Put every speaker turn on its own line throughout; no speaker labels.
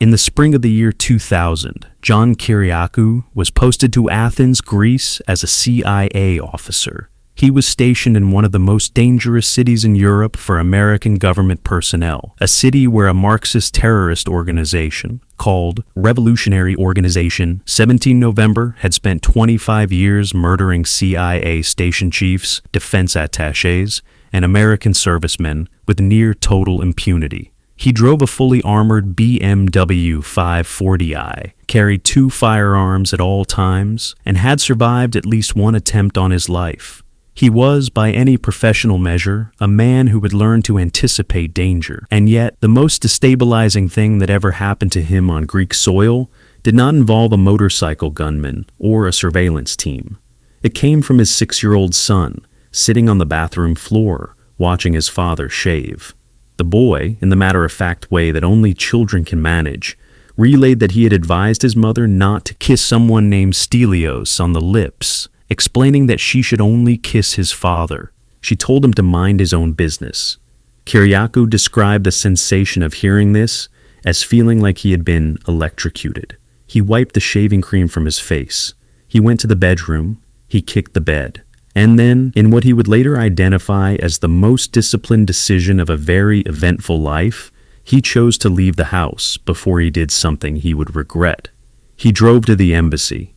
In the spring of the year 2000, John Kiriakou was posted to Athens, Greece as a CIA officer. He was stationed in one of the most dangerous cities in Europe for American government personnel, a city where a Marxist terrorist organization called Revolutionary Organization 17 November had spent 25 years murdering CIA station chiefs, defense attachés, and American servicemen with near total impunity. He drove a fully armored BMW 540i, carried 2 firearms at all times, and had survived at least one attempt on his life. He was, by any professional measure, a man who had learned to anticipate danger, and yet the most destabilizing thing that ever happened to him on Greek soil did not involve a motorcycle gunman or a surveillance team. It came from his 6-year-old son, sitting on the bathroom floor, watching his father shave. The boy, in the matter-of-fact way that only children can manage, relayed that he had advised his mother not to kiss someone named Stelios on the lips, explaining that she should only kiss his father. She told him to mind his own business. Kiriakou described the sensation of hearing this as feeling like he had been electrocuted. He wiped the shaving cream from his face. He went to the bedroom. He kicked the bed. And then, in what he would later identify as the most disciplined decision of a very eventful life, he chose to leave the house before he did something he would regret. He drove to the embassy.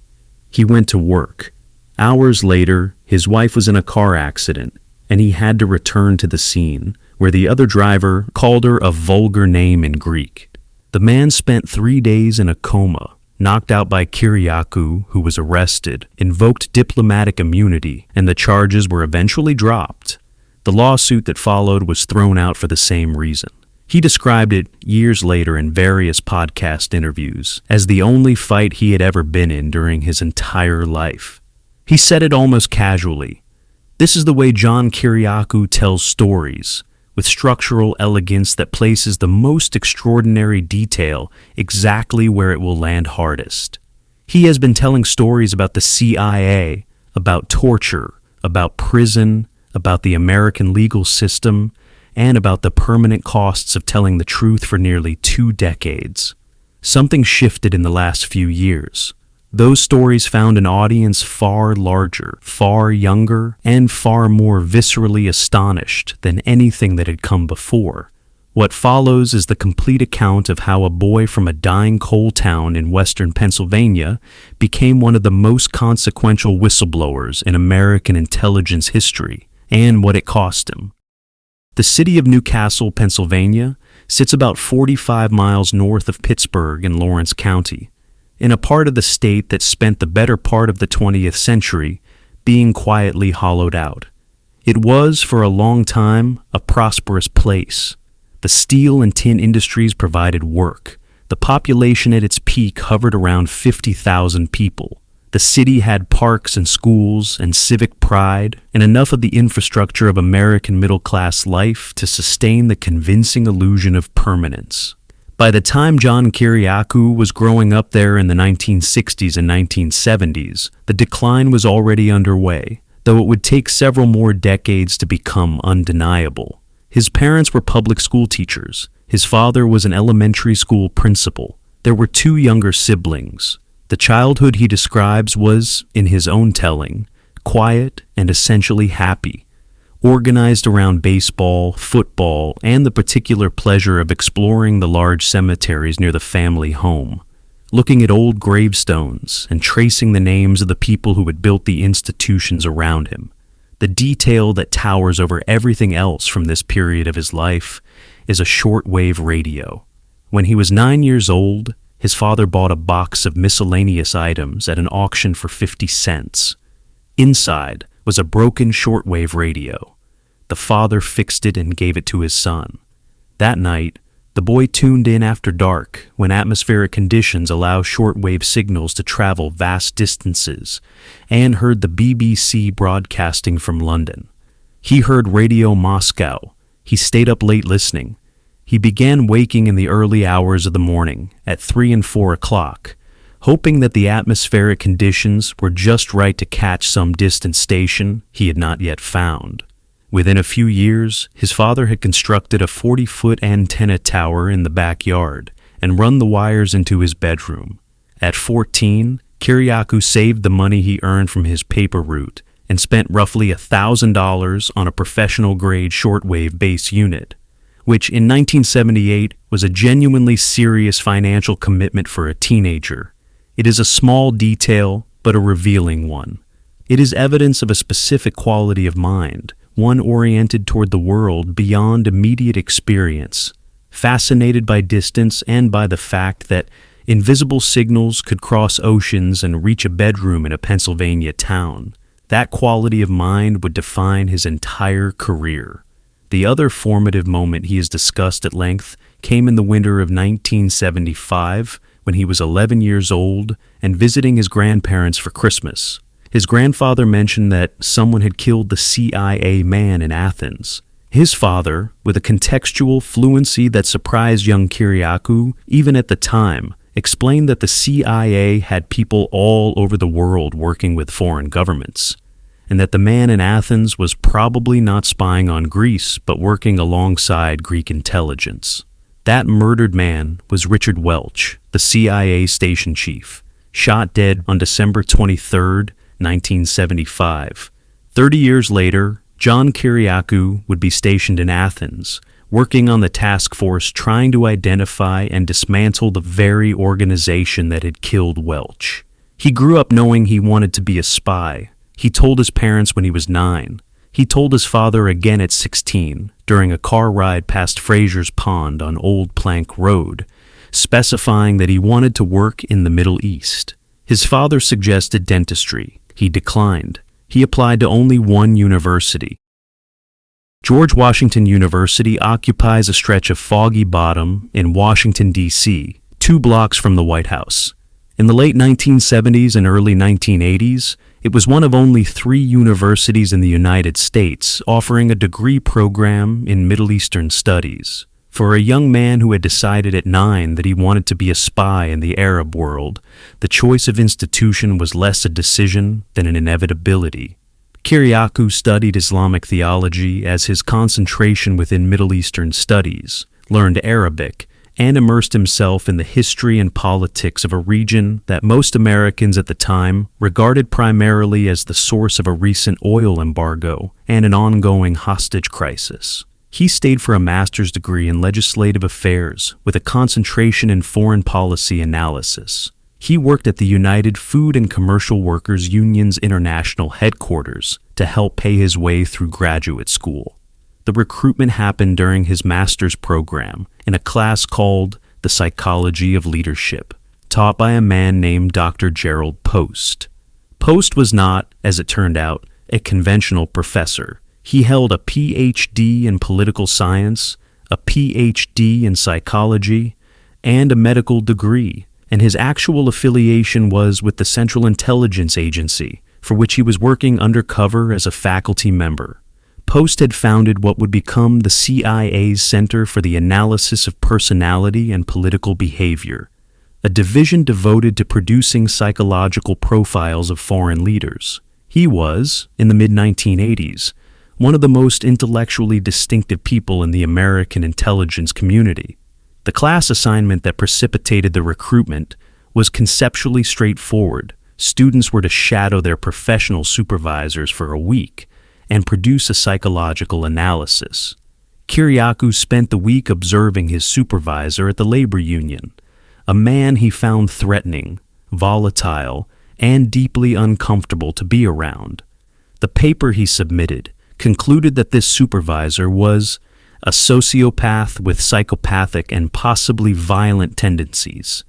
He went to work. Hours later, his wife was in a car accident, and he had to return to the scene, where the other driver called her a vulgar name in Greek. The man spent 3 days in a coma, knocked out by Kiriakou, who was arrested, invoked diplomatic immunity, and the charges were eventually dropped. The lawsuit that followed was thrown out for the same reason. He described it years later in various podcast interviews as the only fight he had ever been in during his entire life. He said it almost casually. This is the way John Kiriakou tells stories, with structural elegance that places the most extraordinary detail exactly where it will land hardest. He has been telling stories about the CIA, about torture, about prison, about the American legal system, and about the permanent costs of telling the truth for nearly 2 decades. Something shifted in the last few years. Those stories found an audience far larger, far younger, and far more viscerally astonished than anything that had come before. What follows is the complete account of how a boy from a dying coal town in western Pennsylvania became one of the most consequential whistleblowers in American intelligence history, and what it cost him. The city of Newcastle, Pennsylvania, sits about 45 miles north of Pittsburgh in Lawrence County, in a part of the state that spent the better part of the 20th century being quietly hollowed out. It was, for a long time, a prosperous place. The steel and tin industries provided work. The population at its peak hovered around 50,000 people. The city had parks and schools and civic pride, and enough of the infrastructure of American middle-class life to sustain the convincing illusion of permanence. By the time John Kiriakou was growing up there in the 1960s and 1970s, the decline was already underway, though it would take several more decades to become undeniable. His parents were public school teachers. His father was an elementary school principal. There were 2 younger siblings. The childhood he describes was, in his own telling, quiet and essentially happy, organized around baseball, football, and the particular pleasure of exploring the large cemeteries near the family home, looking at old gravestones and tracing the names of the people who had built the institutions around him. The detail that towers over everything else from this period of his life is a shortwave radio. When he was 9 years old, his father bought a box of miscellaneous items at an auction for 50 cents. Inside was a broken shortwave radio. The father fixed it and gave it to his son. That night, the boy tuned in after dark, when atmospheric conditions allow shortwave signals to travel vast distances, and heard the BBC broadcasting from London. He heard Radio Moscow. He stayed up late listening. He began waking in the early hours of the morning, at 3 and 4 o'clock, hoping that the atmospheric conditions were just right to catch some distant station he had not yet found. Within a few years, his father had constructed a 40-foot antenna tower in the backyard and run the wires into his bedroom. At 14, Kiriakou saved the money he earned from his paper route and spent roughly $1,000 on a professional-grade shortwave base unit, which in 1978 was a genuinely serious financial commitment for a teenager. It is a small detail, but a revealing one. It is evidence of a specific quality of mind, one oriented toward the world beyond immediate experience, fascinated by distance and by the fact that invisible signals could cross oceans and reach a bedroom in a Pennsylvania town. That quality of mind would define his entire career. The other formative moment he has discussed at length came in the winter of 1975, when he was 11 years old and visiting his grandparents for Christmas. His grandfather mentioned that someone had killed the CIA man in Athens. His father, with a contextual fluency that surprised young Kiriakou even at the time, explained that the CIA had people all over the world working with foreign governments, and that the man in Athens was probably not spying on Greece but working alongside Greek intelligence. That murdered man was Richard Welch, the CIA station chief, shot dead on December 23, 1975. 30 years later, John Kiriakou would be stationed in Athens, working on the task force trying to identify and dismantle the very organization that had killed Welch. He grew up knowing he wanted to be a spy. He told his parents when he was 9. He told his father again at 16 during a car ride past Fraser's Pond on Old Plank Road, specifying that he wanted to work in the Middle East. His father suggested dentistry. He declined. He applied to only one university. George Washington University occupies a stretch of foggy bottom in Washington, D.C., 2 blocks from the White House. In the late 1970s and early 1980s, it was one of only 3 universities in the United States offering a degree program in Middle Eastern studies. For a young man who had decided at 9 that he wanted to be a spy in the Arab world, the choice of institution was less a decision than an inevitability. Kiriakou studied Islamic theology as his concentration within Middle Eastern studies, learned Arabic, and immersed himself in the history and politics of a region that most Americans at the time regarded primarily as the source of a recent oil embargo and an ongoing hostage crisis. He stayed for a master's degree in legislative affairs with a concentration in foreign policy analysis. He worked at the United Food and Commercial Workers Union's international headquarters to help pay his way through graduate school. The recruitment happened during his master's program in a class called The Psychology of Leadership, taught by a man named Dr. Gerald Post. Post was not, as it turned out, a conventional professor. He held a Ph.D. in political science, a Ph.D. in psychology, and a medical degree, and his actual affiliation was with the Central Intelligence Agency, for which he was working undercover as a faculty member. Post had founded what would become the CIA's Center for the Analysis of Personality and Political Behavior, a division devoted to producing psychological profiles of foreign leaders. He was, in the mid-1980s, one of the most intellectually distinctive people in the American intelligence community. The class assignment that precipitated the recruitment was conceptually straightforward. Students were to shadow their professional supervisors for a week and produce a psychological analysis. Kiriakou spent the week observing his supervisor at the labor union, a man he found threatening, volatile, and deeply uncomfortable to be around. The paper he submitted concluded that this supervisor was a sociopath with psychopathic and possibly violent tendencies.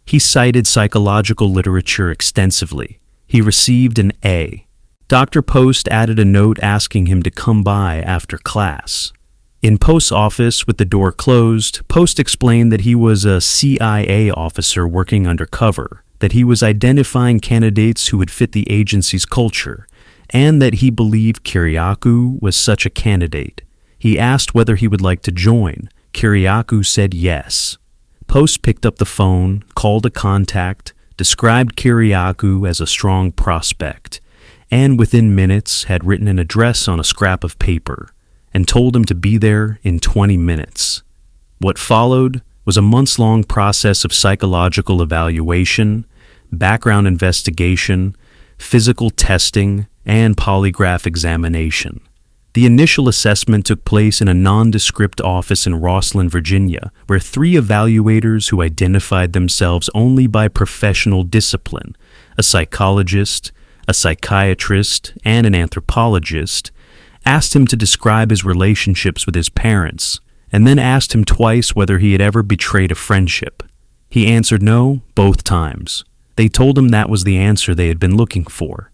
He cited psychological literature extensively. He received an A. Dr. Post added a note asking him to come by after class. In Post's office, with the door closed, Post explained that he was a CIA officer working undercover, that he was identifying candidates who would fit the agency's culture, and that he believed Kiriakou was such a candidate. He asked whether he would like to join. Kiriakou said yes. Post picked up the phone, called a contact, described Kiriakou as a strong prospect, and within minutes had written an address on a scrap of paper and told him to be there in 20 minutes. What followed was a months-long process of psychological evaluation, background investigation, physical testing, and polygraph examination. The initial assessment took place in a nondescript office in Rosslyn, Virginia, where 3 evaluators who identified themselves only by professional discipline, a psychologist, a psychiatrist, and an anthropologist, asked him to describe his relationships with his parents, and then asked him twice whether he had ever betrayed a friendship. He answered no both times. They told him that was the answer they had been looking for.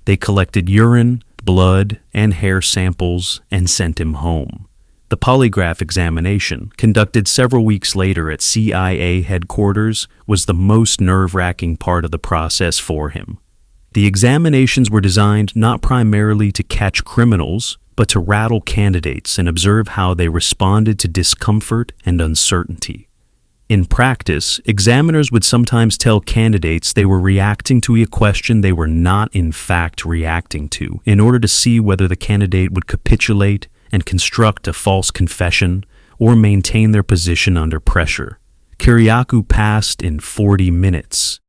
They collected urine, blood, and hair samples and sent him home. The polygraph examination, conducted several weeks later at CIA headquarters, was the most nerve-wracking part of the process for him. The examinations were designed not primarily to catch criminals, but to rattle candidates and observe how they responded to discomfort and uncertainty. In practice, examiners would sometimes tell candidates they were reacting to a question they were not in fact reacting to, in order to see whether the candidate would capitulate and construct a false confession or maintain their position under pressure. Kiriakou passed in 40 minutes.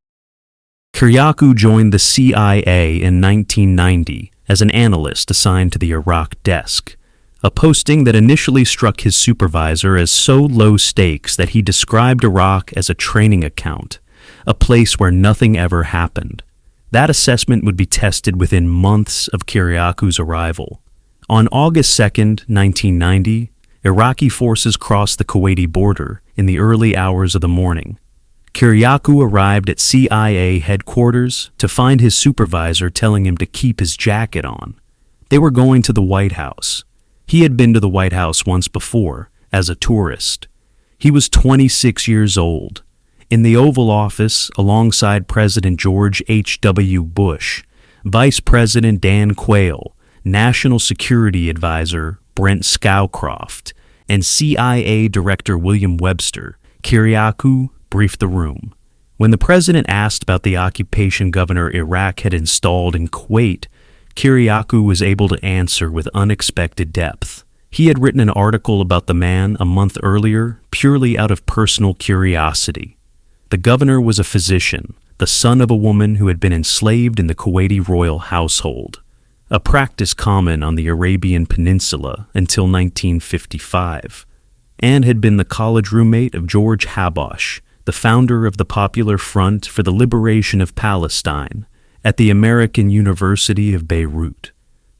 Kiriakou joined the CIA in 1990 as an analyst assigned to the Iraq desk, a posting that initially struck his supervisor as so low stakes that he described Iraq as a training account, a place where nothing ever happened. That assessment would be tested within months of Kiriakou's arrival. On August 2, 1990, Iraqi forces crossed the Kuwaiti border in the early hours of the morning. Kiriakou arrived at CIA headquarters to find his supervisor telling him to keep his jacket on. They were going to the White House. He had been to the White House once before, as a tourist. He was 26 years old. In the Oval Office, alongside President George H.W. Bush, Vice President Dan Quayle, National Security Advisor Brent Scowcroft, and CIA Director William Webster, Kiriakou briefed the room. When the president asked about the occupation governor Iraq had installed in Kuwait, Kiriakou was able to answer with unexpected depth. He had written an article about the man a month earlier, purely out of personal curiosity. The governor was a physician, the son of a woman who had been enslaved in the Kuwaiti royal household, a practice common on the Arabian Peninsula until 1955, and had been the college roommate of George Habash, the founder of the Popular Front for the Liberation of Palestine, at the American University of Beirut.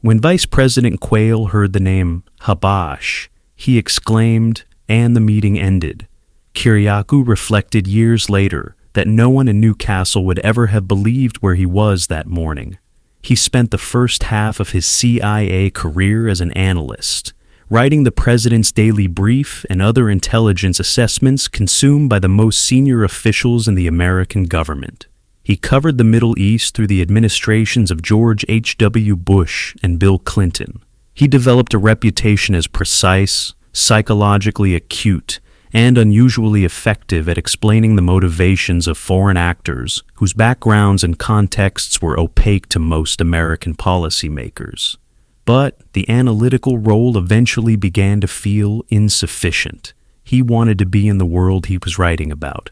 When Vice President Quayle heard the name Habash, he exclaimed, and the meeting ended. Kiriakou reflected years later that no one in Newcastle would ever have believed where he was that morning. He spent the first half of his CIA career as an analyst, writing the president's daily brief and other intelligence assessments consumed by the most senior officials in the American government. He covered the Middle East through the administrations of George H.W. Bush and Bill Clinton. He developed a reputation as precise, psychologically acute, and unusually effective at explaining the motivations of foreign actors whose backgrounds and contexts were opaque to most American policymakers. But the analytical role eventually began to feel insufficient. He wanted to be in the world he was writing about.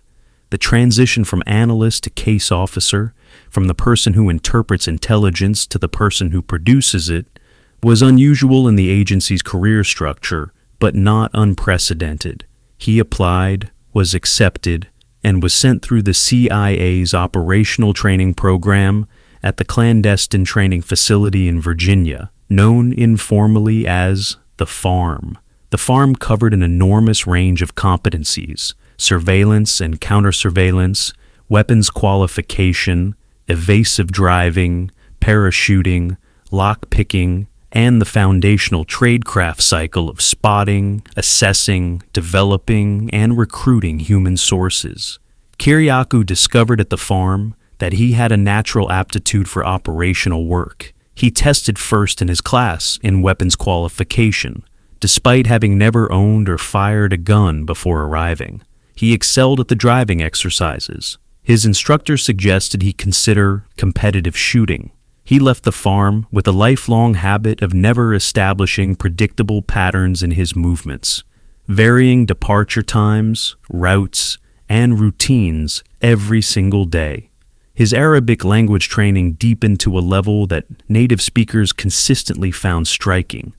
The transition from analyst to case officer, from the person who interprets intelligence to the person who produces it, was unusual in the agency's career structure, but not unprecedented. He applied, was accepted, and was sent through the CIA's operational training program at the clandestine training facility in Virginia, known informally as the Farm. The Farm covered an enormous range of competencies: surveillance and counter-surveillance, weapons qualification, evasive driving, parachuting, lock-picking, and the foundational tradecraft cycle of spotting, assessing, developing, and recruiting human sources. Kiriakou discovered at the Farm that he had a natural aptitude for operational work. He tested first in his class in weapons qualification, despite having never owned or fired a gun before arriving. He excelled at the driving exercises. His instructor suggested he consider competitive shooting. He left the Farm with a lifelong habit of never establishing predictable patterns in his movements. varying departure times, routes, and routines every single day. His Arabic language training deepened to a level that native speakers consistently found striking.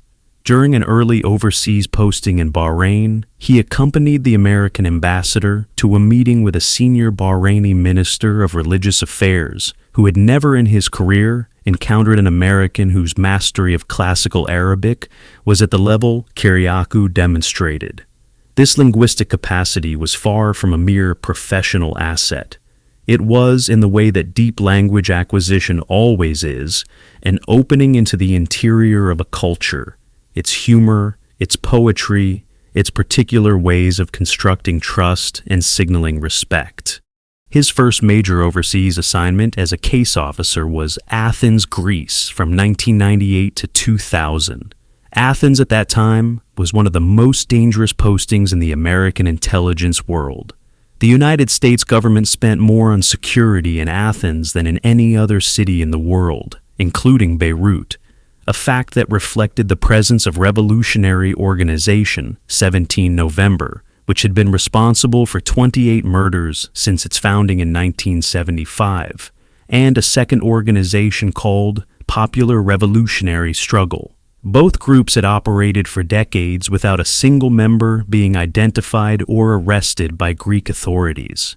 During an early overseas posting in Bahrain, he accompanied the American ambassador to a meeting with a senior Bahraini minister of religious affairs who had never in his career encountered an American whose mastery of classical Arabic was at the level Kiriakou demonstrated. This linguistic capacity was far from a mere professional asset. It was, in the way that deep language acquisition always is, an opening into the interior of a culture, its humor, its poetry, its particular ways of constructing trust and signaling respect. His first major overseas assignment as a case officer was Athens, Greece, from 1998 to 2000. Athens at that time was one of the most dangerous postings in the American intelligence world. The United States government spent more on security in Athens than in any other city in the world, including Beirut, a fact that reflected the presence of revolutionary organization, 17 November, which had been responsible for 28 murders since its founding in 1975, and a second organization called Popular Revolutionary Struggle. Both groups had operated for decades without a single member being identified or arrested by Greek authorities.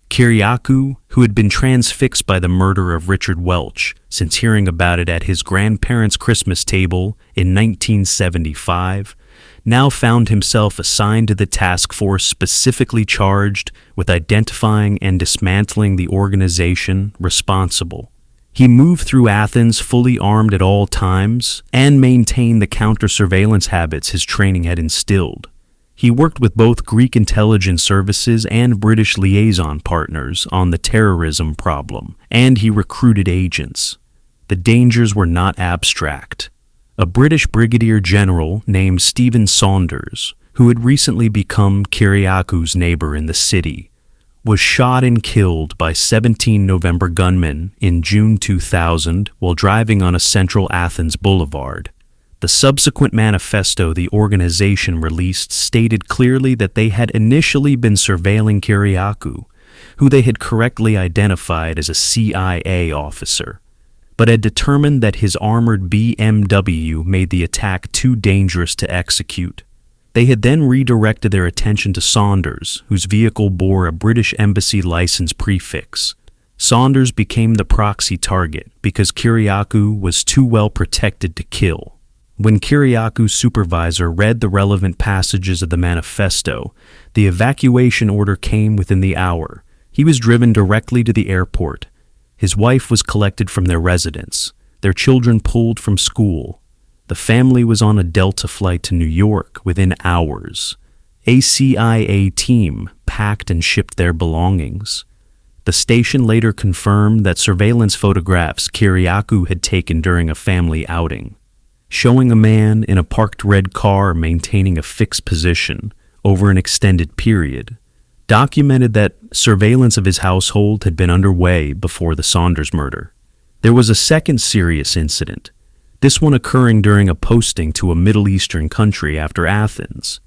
Kiriakou, who had been transfixed by the murder of Richard Welch since hearing about it at his grandparents' Christmas table in 1975, now found himself assigned to the task force specifically charged with identifying and dismantling the organization responsible. He moved through Athens fully armed at all times and maintained the counter-surveillance habits his training had instilled. He worked with both Greek intelligence services and British liaison partners on the terrorism problem, and he recruited agents. The dangers were not abstract. A British brigadier general named Stephen Saunders, who had recently become Kiriakou's neighbor in the city, was shot and killed by 17 November gunmen in June 2000 while driving on a central Athens boulevard. The subsequent manifesto the organization released stated clearly that they had initially been surveilling Kiriakou, who they had correctly identified as a CIA officer, but had determined that his armored BMW made the attack too dangerous to execute. They had then redirected their attention to Saunders, whose vehicle bore a British Embassy license prefix. Saunders became the proxy target because Kiriakou was too well protected to kill. When Kiriakou's supervisor read the relevant passages of the manifesto, the evacuation order came within the hour. He was driven directly to the airport. His wife was collected from their residence, their children pulled from school. The family was on a Delta flight to New York within hours. A CIA team packed and shipped their belongings. The station later confirmed that surveillance photographs Kiriakou had taken during a family outing, showing a man in a parked red car maintaining a fixed position over an extended period, documented that surveillance of his household had been underway before the Saunders murder. There was a second serious incident, this one occurring during a posting to a Middle Eastern country after Athens.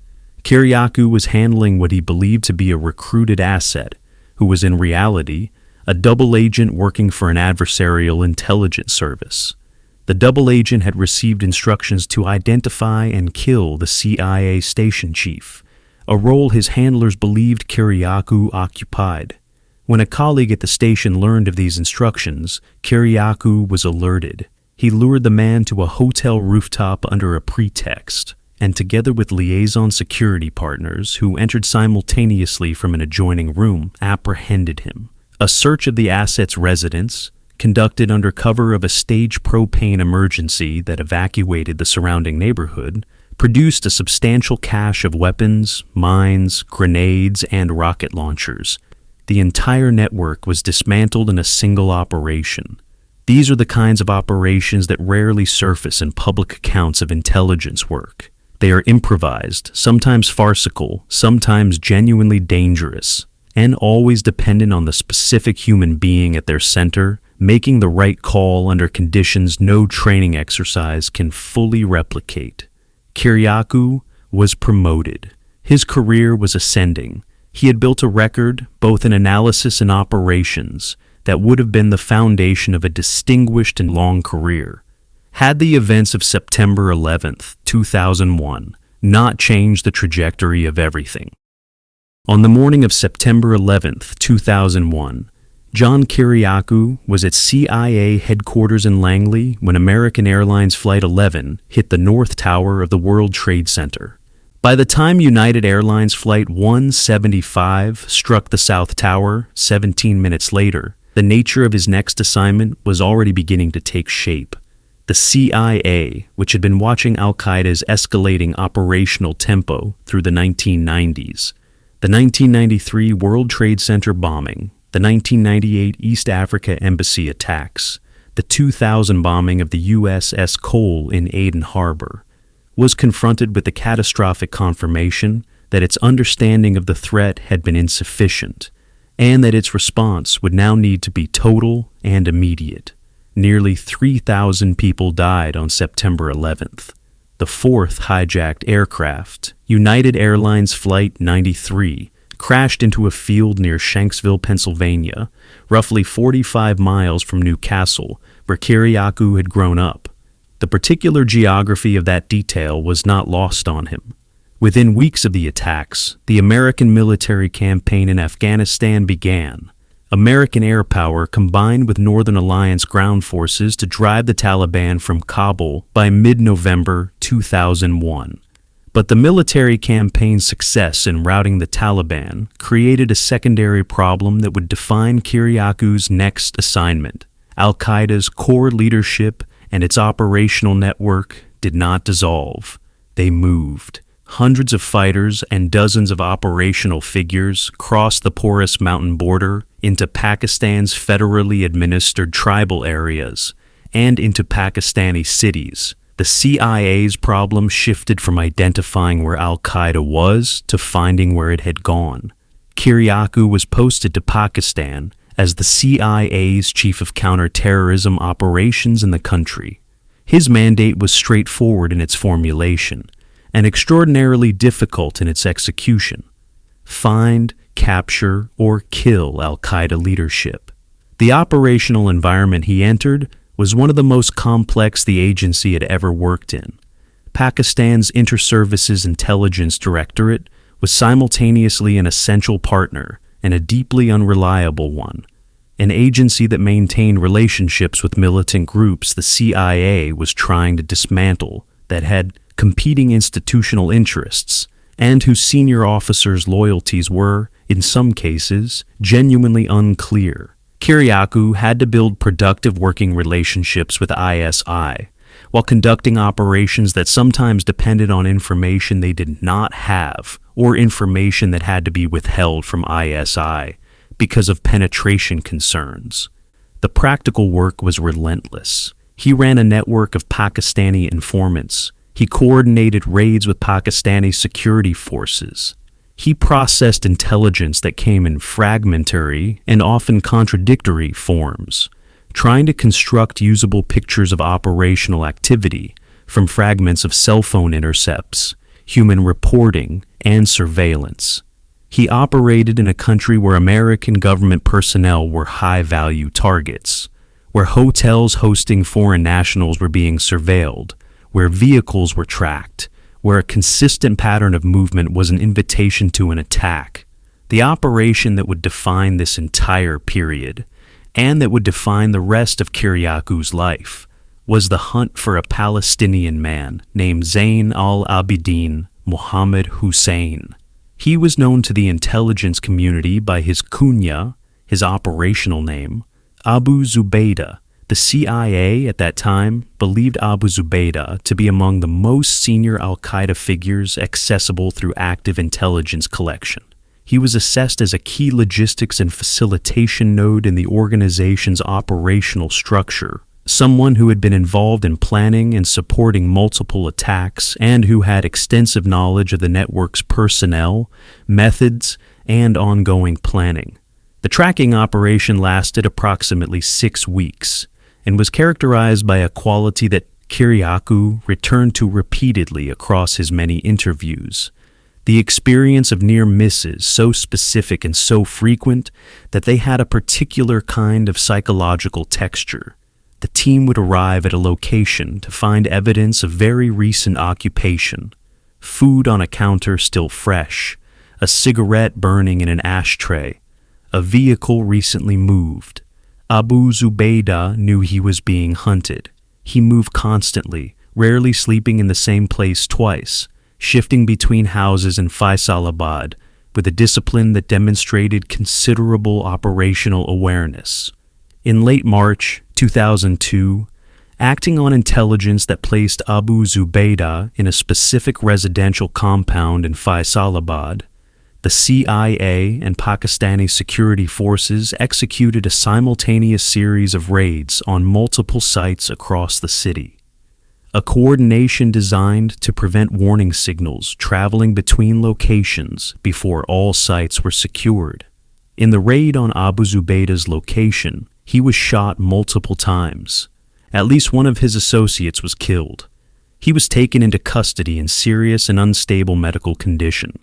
Kiriakou was handling what he believed to be a recruited asset, who was in reality a double agent working for an adversarial intelligence service. The double agent had received instructions to identify and kill the CIA station chief, a role his handlers believed Kiriakou occupied. When a colleague at the station learned of these instructions, Kiriakou was alerted. He lured the man to a hotel rooftop under a pretext, and together with liaison security partners who entered simultaneously from an adjoining room, apprehended him. A search of the asset's residence, conducted under cover of a staged propane emergency that evacuated the surrounding neighborhood, produced a substantial cache of weapons, mines, grenades, and rocket launchers. The entire network was dismantled in a single operation. These are the kinds of operations that rarely surface in public accounts of intelligence work. They are improvised, sometimes farcical, sometimes genuinely dangerous, and always dependent on the specific human being at their center, making the right call under conditions no training exercise can fully replicate. Kiriakou was promoted. His career was ascending. He had built a record, both in analysis and operations, that would have been the foundation of a distinguished and long career. Had the events of September 11th, 2001, not changed the trajectory of everything? On the morning of September 11th, 2001, John Kiriakou was at CIA headquarters in Langley when American Airlines Flight 11 hit the North Tower of the World Trade Center. By the time United Airlines Flight 175 struck the South Tower 17 minutes later, the nature of his next assignment was already beginning to take shape. The CIA, which had been watching al-Qaeda's escalating operational tempo through the 1990s, the 1993 World Trade Center bombing, the 1998 East Africa Embassy attacks, the 2000 bombing of the USS Cole in Aden Harbor, was confronted with the catastrophic confirmation that its understanding of the threat had been insufficient, and that its response would now need to be total and immediate. Nearly 3,000 people died on September 11th. The fourth hijacked aircraft, United Airlines Flight 93, crashed into a field near Shanksville, Pennsylvania, roughly 45 miles from Newcastle, where Kiriakou had grown up. The particular geography of that detail was not lost on him. Within weeks of the attacks, the American military campaign in Afghanistan began. American air power combined with Northern Alliance ground forces to drive the Taliban from Kabul by mid-November 2001. But the military campaign's success in routing the Taliban created a secondary problem that would define Kiriakou's next assignment. Al-Qaeda's core leadership and its operational network did not dissolve. They moved. Hundreds of fighters and dozens of operational figures crossed the porous mountain border into Pakistan's federally administered tribal areas and into Pakistani cities. The CIA's problem shifted from identifying where al-Qaeda was to finding where it had gone. Kiriakou was posted to Pakistan as the CIA's chief of counterterrorism operations in the country. His mandate was straightforward in its formulation and extraordinarily difficult in its execution: find, capture, or kill al-Qaeda leadership. The operational environment he entered was one of the most complex the agency had ever worked in. Pakistan's Inter-Services Intelligence Directorate was simultaneously an essential partner and a deeply unreliable one. An agency that maintained relationships with militant groups the CIA was trying to dismantle, that had competing institutional interests, and whose senior officers' loyalties were, in some cases, genuinely unclear. Kiriakou had to build productive working relationships with ISI, while conducting operations that sometimes depended on information they did not have, or information that had to be withheld from ISI because of penetration concerns. The practical work was relentless. He ran a network of Pakistani informants. He coordinated raids with Pakistani security forces. He processed intelligence that came in fragmentary and often contradictory forms, trying to construct usable pictures of operational activity from fragments of cell phone intercepts, human reporting, and surveillance. He operated in a country where American government personnel were high-value targets, where hotels hosting foreign nationals were being surveilled, where vehicles were tracked, where a consistent pattern of movement was an invitation to an attack. The operation that would define this entire period, and that would define the rest of Kiriakou's life, was the hunt for a Palestinian man named Zain al-Abidin Mohammed Hussein. He was known to the intelligence community by his kunya, his operational name, Abu Zubaydah. The CIA at that time believed Abu Zubaydah to be among the most senior al-Qaeda figures accessible through active intelligence collection. He was assessed as a key logistics and facilitation node in the organization's operational structure, someone who had been involved in planning and supporting multiple attacks and who had extensive knowledge of the network's personnel, methods, and ongoing planning. The tracking operation lasted approximately 6 weeks and was characterized by a quality that Kiriakou returned to repeatedly across his many interviews: The experience of near misses so specific and so frequent that they had a particular kind of psychological texture. The team would arrive at a location to find evidence of very recent occupation, food on a counter still fresh, a cigarette burning in an ashtray, a vehicle recently moved. Abu Zubaydah knew he was being hunted. He moved constantly, rarely sleeping in the same place twice, shifting between houses in Faisalabad with a discipline that demonstrated considerable operational awareness. In late March 2002, acting on intelligence that placed Abu Zubaydah in a specific residential compound in Faisalabad, the CIA and Pakistani security forces executed a simultaneous series of raids on multiple sites across the city. A coordination designed to prevent warning signals traveling between locations before all sites were secured. In the raid on Abu Zubaydah's location, he was shot multiple times. At least one of his associates was killed. He was taken into custody in serious and unstable medical condition.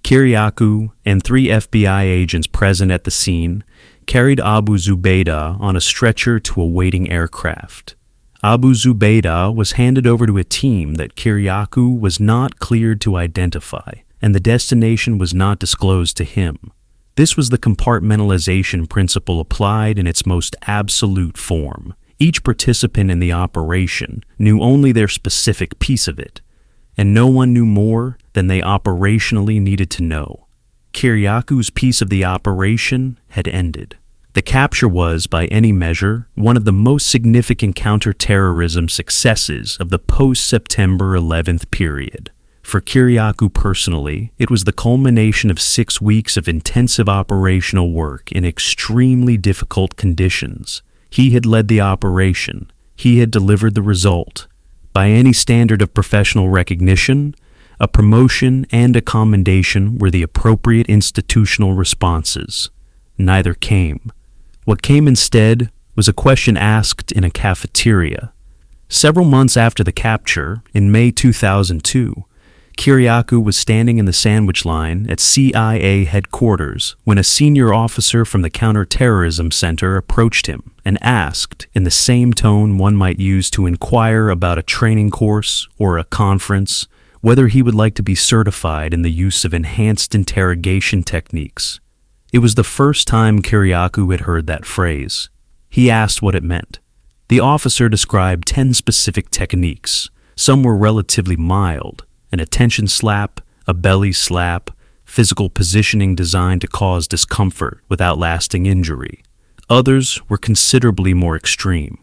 Kiriakou and 3 FBI agents present at the scene carried Abu Zubaydah on a stretcher to a waiting aircraft. Abu Zubaydah was handed over to a team that Kiriakou was not cleared to identify, and the destination was not disclosed to him. This was the compartmentalization principle applied in its most absolute form. Each participant in the operation knew only their specific piece of it, and no one knew more than they operationally needed to know. Kiriakou's piece of the operation had ended. The capture was, by any measure, one of the most significant counterterrorism successes of the post-September 11th period. For Kiriakou personally, it was the culmination of 6 weeks of intensive operational work in extremely difficult conditions. He had led the operation. He had delivered the result. By any standard of professional recognition, a promotion and a commendation were the appropriate institutional responses. Neither came. What came instead was a question asked in a cafeteria. Several months after the capture, in May 2002, Kiriakou was standing in the sandwich line at CIA headquarters when a senior officer from the Counterterrorism Center approached him and asked, in the same tone one might use to inquire about a training course or a conference, whether he would like to be certified in the use of enhanced interrogation techniques. It was the first time Kiriakou had heard that phrase. He asked what it meant. The officer described 10 specific techniques. Some were relatively mild: an attention slap, a belly slap, physical positioning designed to cause discomfort without lasting injury. Others were considerably more extreme.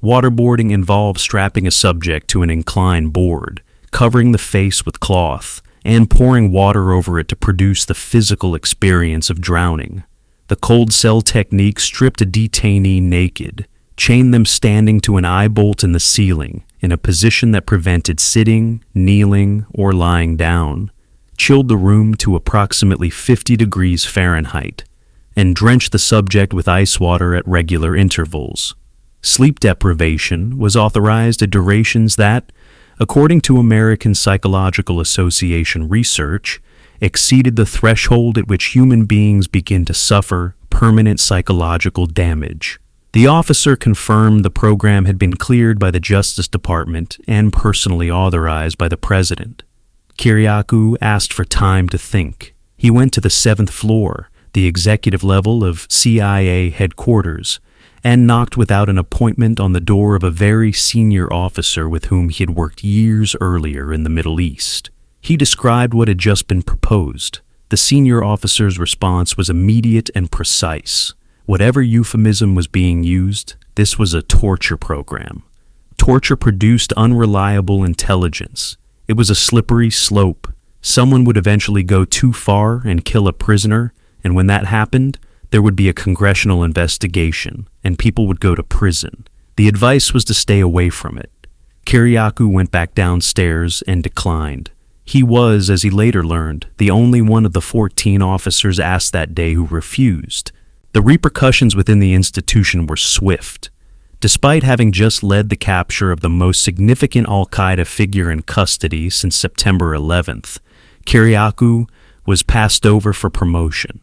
Waterboarding involved strapping a subject to an inclined board, covering the face with cloth, and pouring water over it to produce the physical experience of drowning. The cold cell technique stripped a detainee naked, chained them standing to an eye bolt in the ceiling, in a position that prevented sitting, kneeling, or lying down, chilled the room to approximately 50 degrees Fahrenheit, and drenched the subject with ice water at regular intervals. Sleep deprivation was authorized at durations that, according to American Psychological Association research, exceeded the threshold at which human beings begin to suffer permanent psychological damage. The officer confirmed the program had been cleared by the Justice Department and personally authorized by the President. Kiriakou asked for time to think. He went to the 7th floor, the executive level of CIA headquarters, and knocked without an appointment on the door of a very senior officer with whom he had worked years earlier in the Middle East. He described what had just been proposed. The senior officer's response was immediate and precise. Whatever euphemism was being used, this was a torture program. Torture produced unreliable intelligence. It was a slippery slope. Someone would eventually go too far and kill a prisoner, and when that happened, there would be a congressional investigation, and people would go to prison. The advice was to stay away from it. Kiriakou went back downstairs and declined. He was, as he later learned, the only one of the 14 officers asked that day who refused. The repercussions within the institution were swift. Despite having just led the capture of the most significant al-Qaeda figure in custody since September 11th, Kiriakou was passed over for promotion.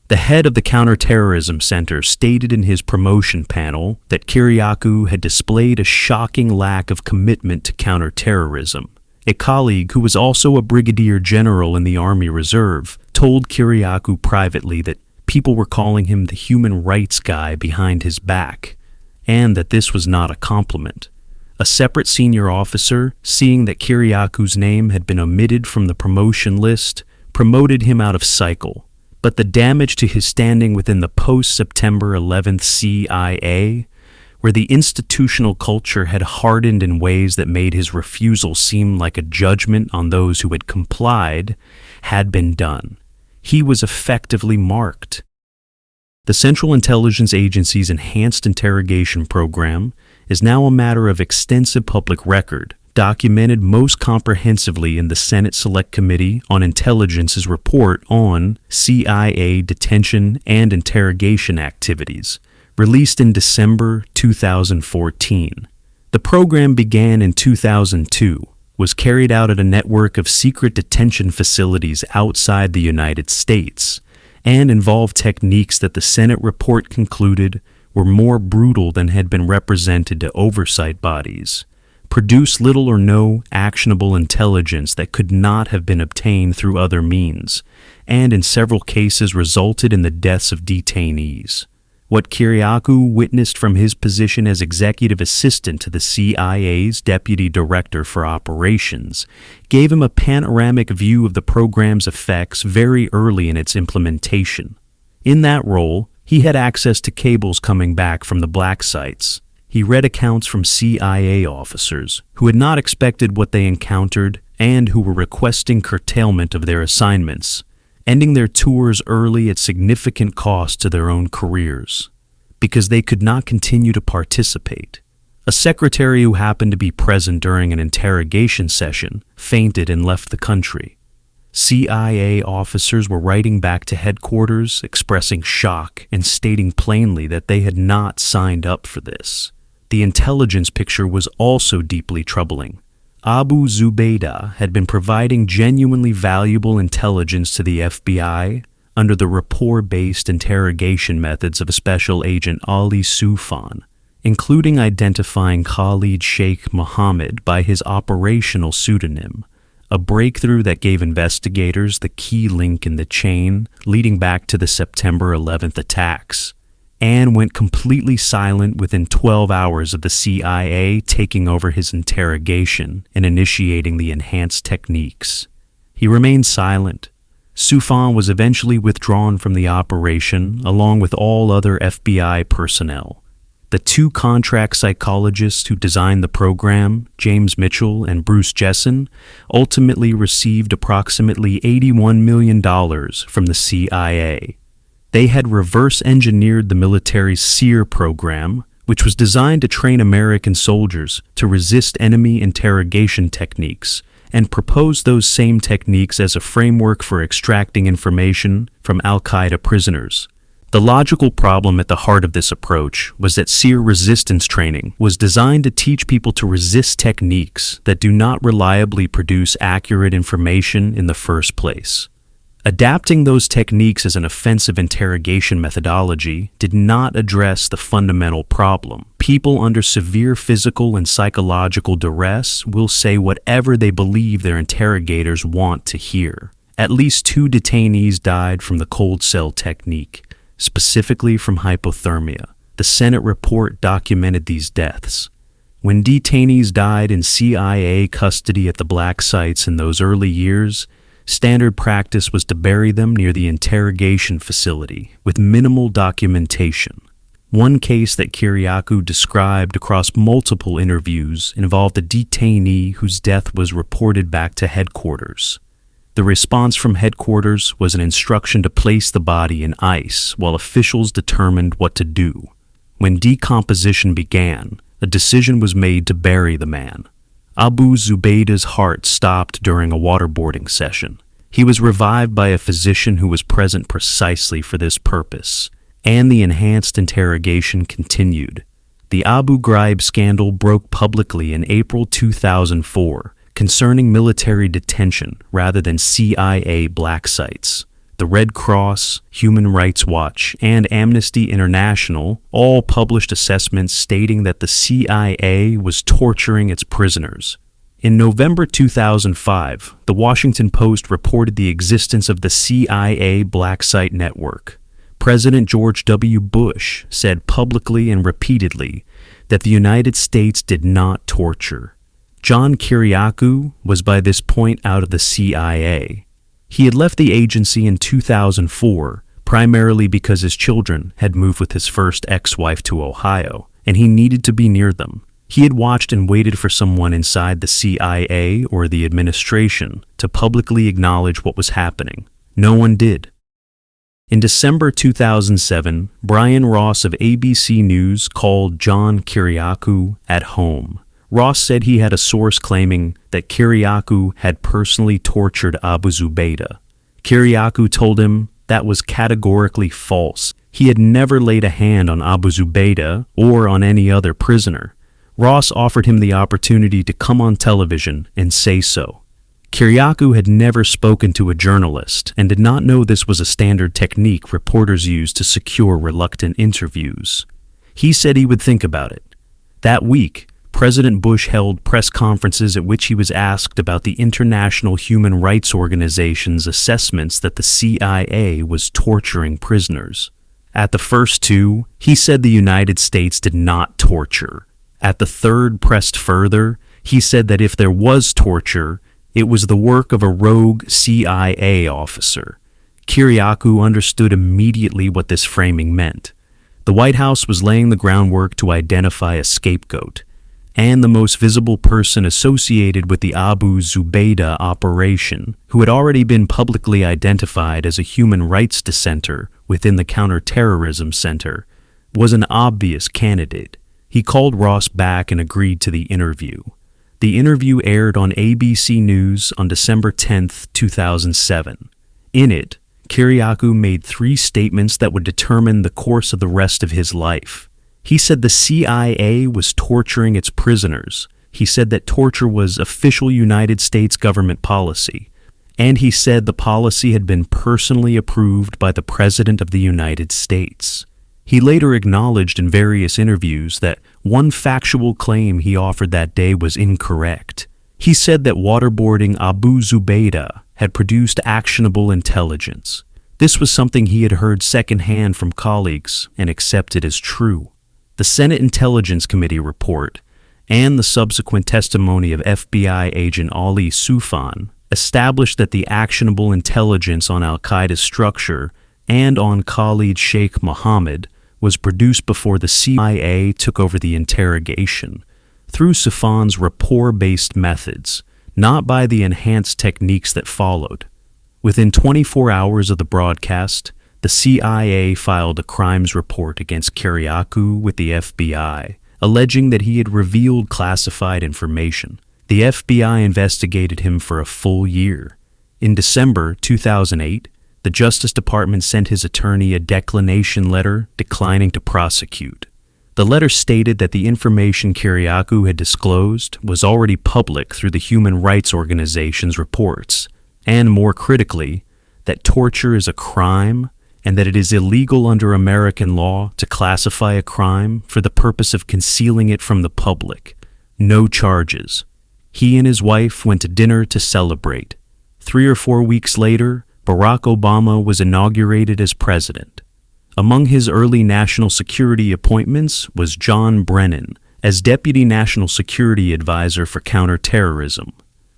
The head of the Counterterrorism Center stated in his promotion panel that Kiriakou had displayed a shocking lack of commitment to counterterrorism. A colleague who was also a brigadier general in the Army Reserve told Kiriakou privately that people were calling him the human rights guy behind his back, and that this was not a compliment. A separate senior officer, seeing that Kiriakou's name had been omitted from the promotion list, promoted him out of cycle. But the damage to his standing within the post-September 11th CIA, where the institutional culture had hardened in ways that made his refusal seem like a judgment on those who had complied, had been done. He was effectively marked. The Central Intelligence Agency's enhanced interrogation program is now a matter of extensive public record, documented most comprehensively in the Senate Select Committee on Intelligence's report on CIA detention and interrogation activities, released in December 2014. The program began in 2002, was carried out at a network of secret detention facilities outside the United States, and involved techniques that the Senate report concluded were more brutal than had been represented to oversight bodies, produced little or no actionable intelligence that could not have been obtained through other means, and in several cases resulted in the deaths of detainees. What Kiriakou witnessed from his position as executive assistant to the CIA's Deputy Director for Operations gave him a panoramic view of the program's effects very early in its implementation. In that role, he had access to cables coming back from the black sites. He read accounts from CIA officers who had not expected what they encountered and who were requesting curtailment of their assignments, ending their tours early at significant cost to their own careers, because they could not continue to participate. A secretary who happened to be present during an interrogation session fainted and left the country. CIA officers were writing back to headquarters, expressing shock and stating plainly that they had not signed up for this. The intelligence picture was also deeply troubling. Abu Zubaydah had been providing genuinely valuable intelligence to the FBI under the rapport-based interrogation methods of Special Agent Ali Soufan, including identifying Khalid Sheikh Mohammed by his operational pseudonym, a breakthrough that gave investigators the key link in the chain leading back to the September 11th attacks, and went completely silent within 12 hours of the CIA taking over his interrogation and initiating the enhanced techniques. He remained silent. Soufan was eventually withdrawn from the operation along with all other FBI personnel. The two contract psychologists who designed the program, James Mitchell and Bruce Jessen, ultimately received approximately $81 million from the CIA. They had reverse-engineered the military's SEER program, which was designed to train American soldiers to resist enemy interrogation techniques, and proposed those same techniques as a framework for extracting information from al-Qaeda prisoners. The logical problem at the heart of this approach was that SEER resistance training was designed to teach people to resist techniques that do not reliably produce accurate information in the first place. Adapting those techniques as an offensive interrogation methodology did not address the fundamental problem. People under severe physical and psychological duress will say whatever they believe their interrogators want to hear. At least 2 detainees died from the cold cell technique, specifically from hypothermia. The Senate report documented these deaths. When detainees died in CIA custody at the black sites in those early years, standard practice was to bury them near the interrogation facility with minimal documentation. One case that Kiriakou described across multiple interviews involved a detainee whose death was reported back to headquarters. The response from headquarters was an instruction to place the body in ice while officials determined what to do. When decomposition began, a decision was made to bury the man. Abu Zubaydah's heart stopped during a waterboarding session. He was revived by a physician who was present precisely for this purpose, and the enhanced interrogation continued. The Abu Ghraib scandal broke publicly in April 2004, concerning military detention rather than CIA black sites. The Red Cross, Human Rights Watch, and Amnesty International all published assessments stating that the CIA was torturing its prisoners. In November 2005, the Washington Post reported the existence of the CIA Black Site Network. President George W. Bush said publicly and repeatedly that the United States did not torture. John Kiriakou was by this point out of the CIA. He had left the agency in 2004, primarily because his children had moved with his first ex-wife to Ohio, and he needed to be near them. He had watched and waited for someone inside the CIA or the administration to publicly acknowledge what was happening. No one did. In December 2007, Brian Ross of ABC News called John Kiriakou at home. Ross said he had a source claiming that Kiriakou had personally tortured Abu Zubaydah. Kiriakou told him that was categorically false. He had never laid a hand on Abu Zubaydah or on any other prisoner. Ross offered him the opportunity to come on television and say so. Kiriakou had never spoken to a journalist and did not know this was a standard technique reporters use to secure reluctant interviews. He said he would think about it. That week, President Bush held press conferences at which he was asked about the international human rights organization's assessments that the CIA was torturing prisoners. At the first two, he said the United States did not torture. At the third, pressed further, he said that if there was torture, it was the work of a rogue CIA officer. Kiriakou understood immediately what this framing meant. The White House was laying the groundwork to identify a scapegoat, and the most visible person associated with the Abu Zubaydah operation, who had already been publicly identified as a human rights dissenter within the Counterterrorism Center, was an obvious candidate. He called Ross back and agreed to the interview. The interview aired on ABC News on December 10, 2007. In it, Kiriakou made 3 statements that would determine the course of the rest of his life. He said the CIA was torturing its prisoners. He said that torture was official United States government policy. And he said the policy had been personally approved by the President of the United States. He later acknowledged in various interviews that one factual claim he offered that day was incorrect. He said that waterboarding Abu Zubaydah had produced actionable intelligence. This was something he had heard secondhand from colleagues and accepted as true. The Senate Intelligence Committee report and the subsequent testimony of FBI agent Ali Soufan established that the actionable intelligence on al-Qaeda's structure and on Khalid Sheikh Mohammed was produced before the CIA took over the interrogation, through Soufan's rapport-based methods, not by the enhanced techniques that followed. Within 24 hours of the broadcast, the CIA filed a crimes report against Kiriakou with the FBI, alleging that he had revealed classified information. The FBI investigated him for a full year. In December 2008, the Justice Department sent his attorney a declination letter declining to prosecute. The letter stated that the information Kiriakou had disclosed was already public through the human rights organization's reports, and more critically, that torture is a crime and that it is illegal under American law to classify a crime for the purpose of concealing it from the public. No charges. He and his wife went to dinner to celebrate. 3 or 4 weeks later, Barack Obama was inaugurated as president. Among his early national security appointments was John Brennan as Deputy National Security Advisor for Counterterrorism.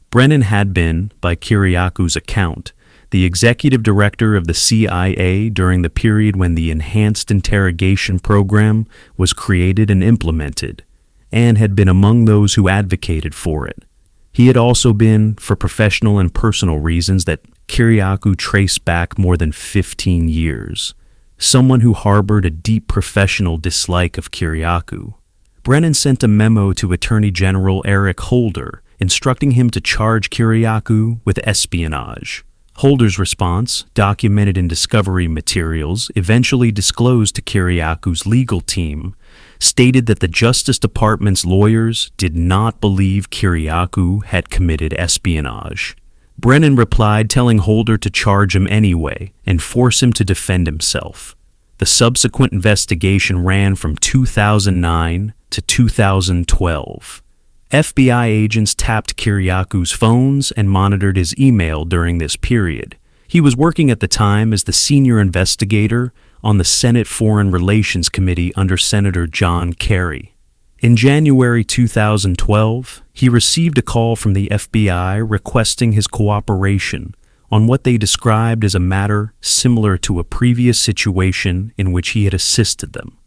Brennan had been, by Kiriakou's account, the executive director of the CIA during the period when the Enhanced Interrogation Program was created and implemented, and had been among those who advocated for it. He had also been, for professional and personal reasons that Kiriakou traced back more than 15 years, someone who harbored a deep professional dislike of Kiriakou. Brennan sent a memo to Attorney General Eric Holder, instructing him to charge Kiriakou with espionage. Holder's response, documented in discovery materials, eventually disclosed to Kiriakou's legal team, stated that the Justice Department's lawyers did not believe Kiriakou had committed espionage. Brennan replied, telling Holder to charge him anyway and force him to defend himself. The subsequent investigation ran from 2009 to 2012. FBI agents tapped Kiriakou's phones and monitored his email during this period. He was working at the time as the senior investigator on the Senate Foreign Relations Committee under Senator John Kerry. In January 2012, he received a call from the FBI requesting his cooperation on what they described as a matter similar to a previous situation in which he had assisted them.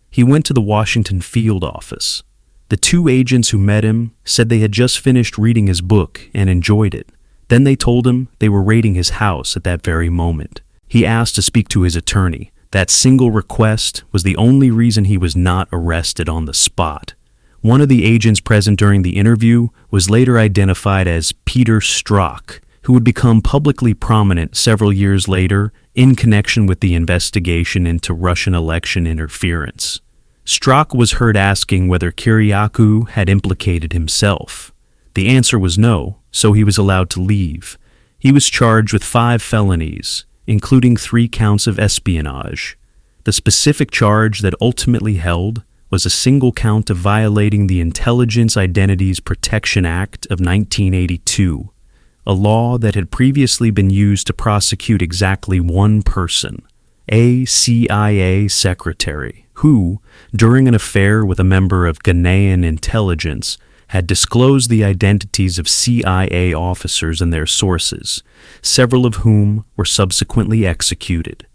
He went to the Washington field office. The two agents who met him said they had just finished reading his book and enjoyed it. Then they told him they were raiding his house at that very moment. He asked to speak to his attorney. That single request was the only reason he was not arrested on the spot. One of the agents present during the interview was later identified as Peter Strzok, who would become publicly prominent several years later in connection with the investigation into Russian election interference. Strzok was heard asking whether Kiriakou had implicated himself. The answer was no, so he was allowed to leave. He was charged with 5 felonies, including 3 counts of espionage. The specific charge that ultimately held was a single count of violating the Intelligence Identities Protection Act of 1982, a law that had previously been used to prosecute exactly one person, a CIA secretary, who, during an affair with a member of Ghanaian intelligence, had disclosed the identities of CIA officers and their sources, several of whom were subsequently executed.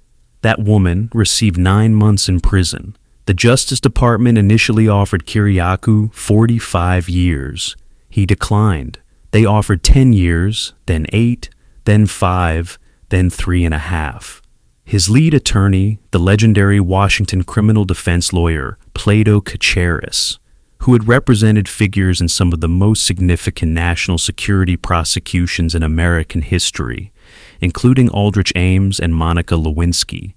That woman received 9 months in prison. The Justice Department initially offered Kiriakou 45 years. He declined. They offered 10 years, then 8, then 5, then 3.5. His lead attorney, the legendary Washington criminal defense lawyer Plato Kacharis, who had represented figures in some of the most significant national security prosecutions in American history, including Aldrich Ames and Monica Lewinsky,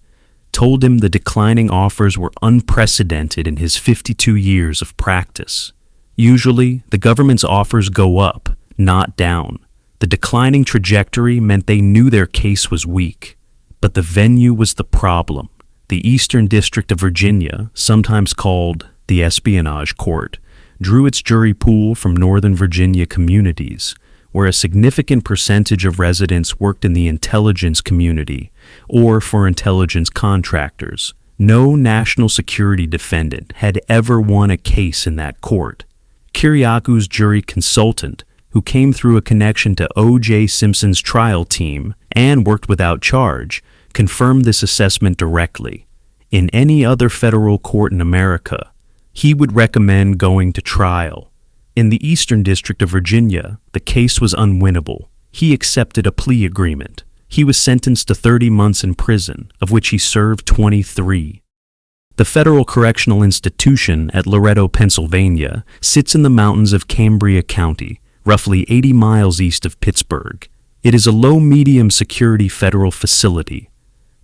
told him the declining offers were unprecedented in his 52 years of practice. Usually, the government's offers go up, not down. The declining trajectory meant they knew their case was weak. But the venue was the problem. The Eastern District of Virginia, sometimes called the Espionage Court, drew its jury pool from Northern Virginia communities, where a significant percentage of residents worked in the intelligence community or for intelligence contractors. No national security defendant had ever won a case in that court. Kiriakou's jury consultant, who came through a connection to O.J. Simpson's trial team and worked without charge, confirmed this assessment directly. In any other federal court in America, he would recommend going to trial. In the Eastern District of Virginia, the case was unwinnable. He accepted a plea agreement. He was sentenced to 30 months in prison, of which he served 23. The Federal Correctional Institution at Loretto, Pennsylvania, sits in the mountains of Cambria County, roughly 80 miles east of Pittsburgh. It is a low-medium security federal facility,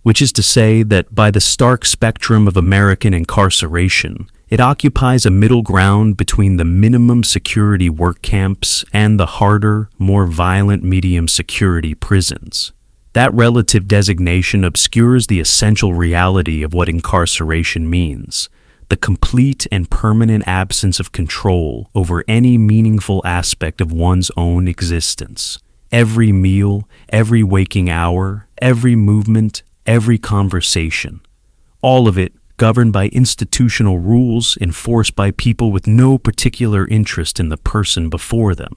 which is to say that by the stark spectrum of American incarceration, it occupies a middle ground between the minimum security work camps and the harder, more violent medium security prisons. That relative designation obscures the essential reality of what incarceration means: the complete and permanent absence of control over any meaningful aspect of one's own existence. Every meal, every waking hour, every movement, every conversation. All of it governed by institutional rules enforced by people with no particular interest in the person before them.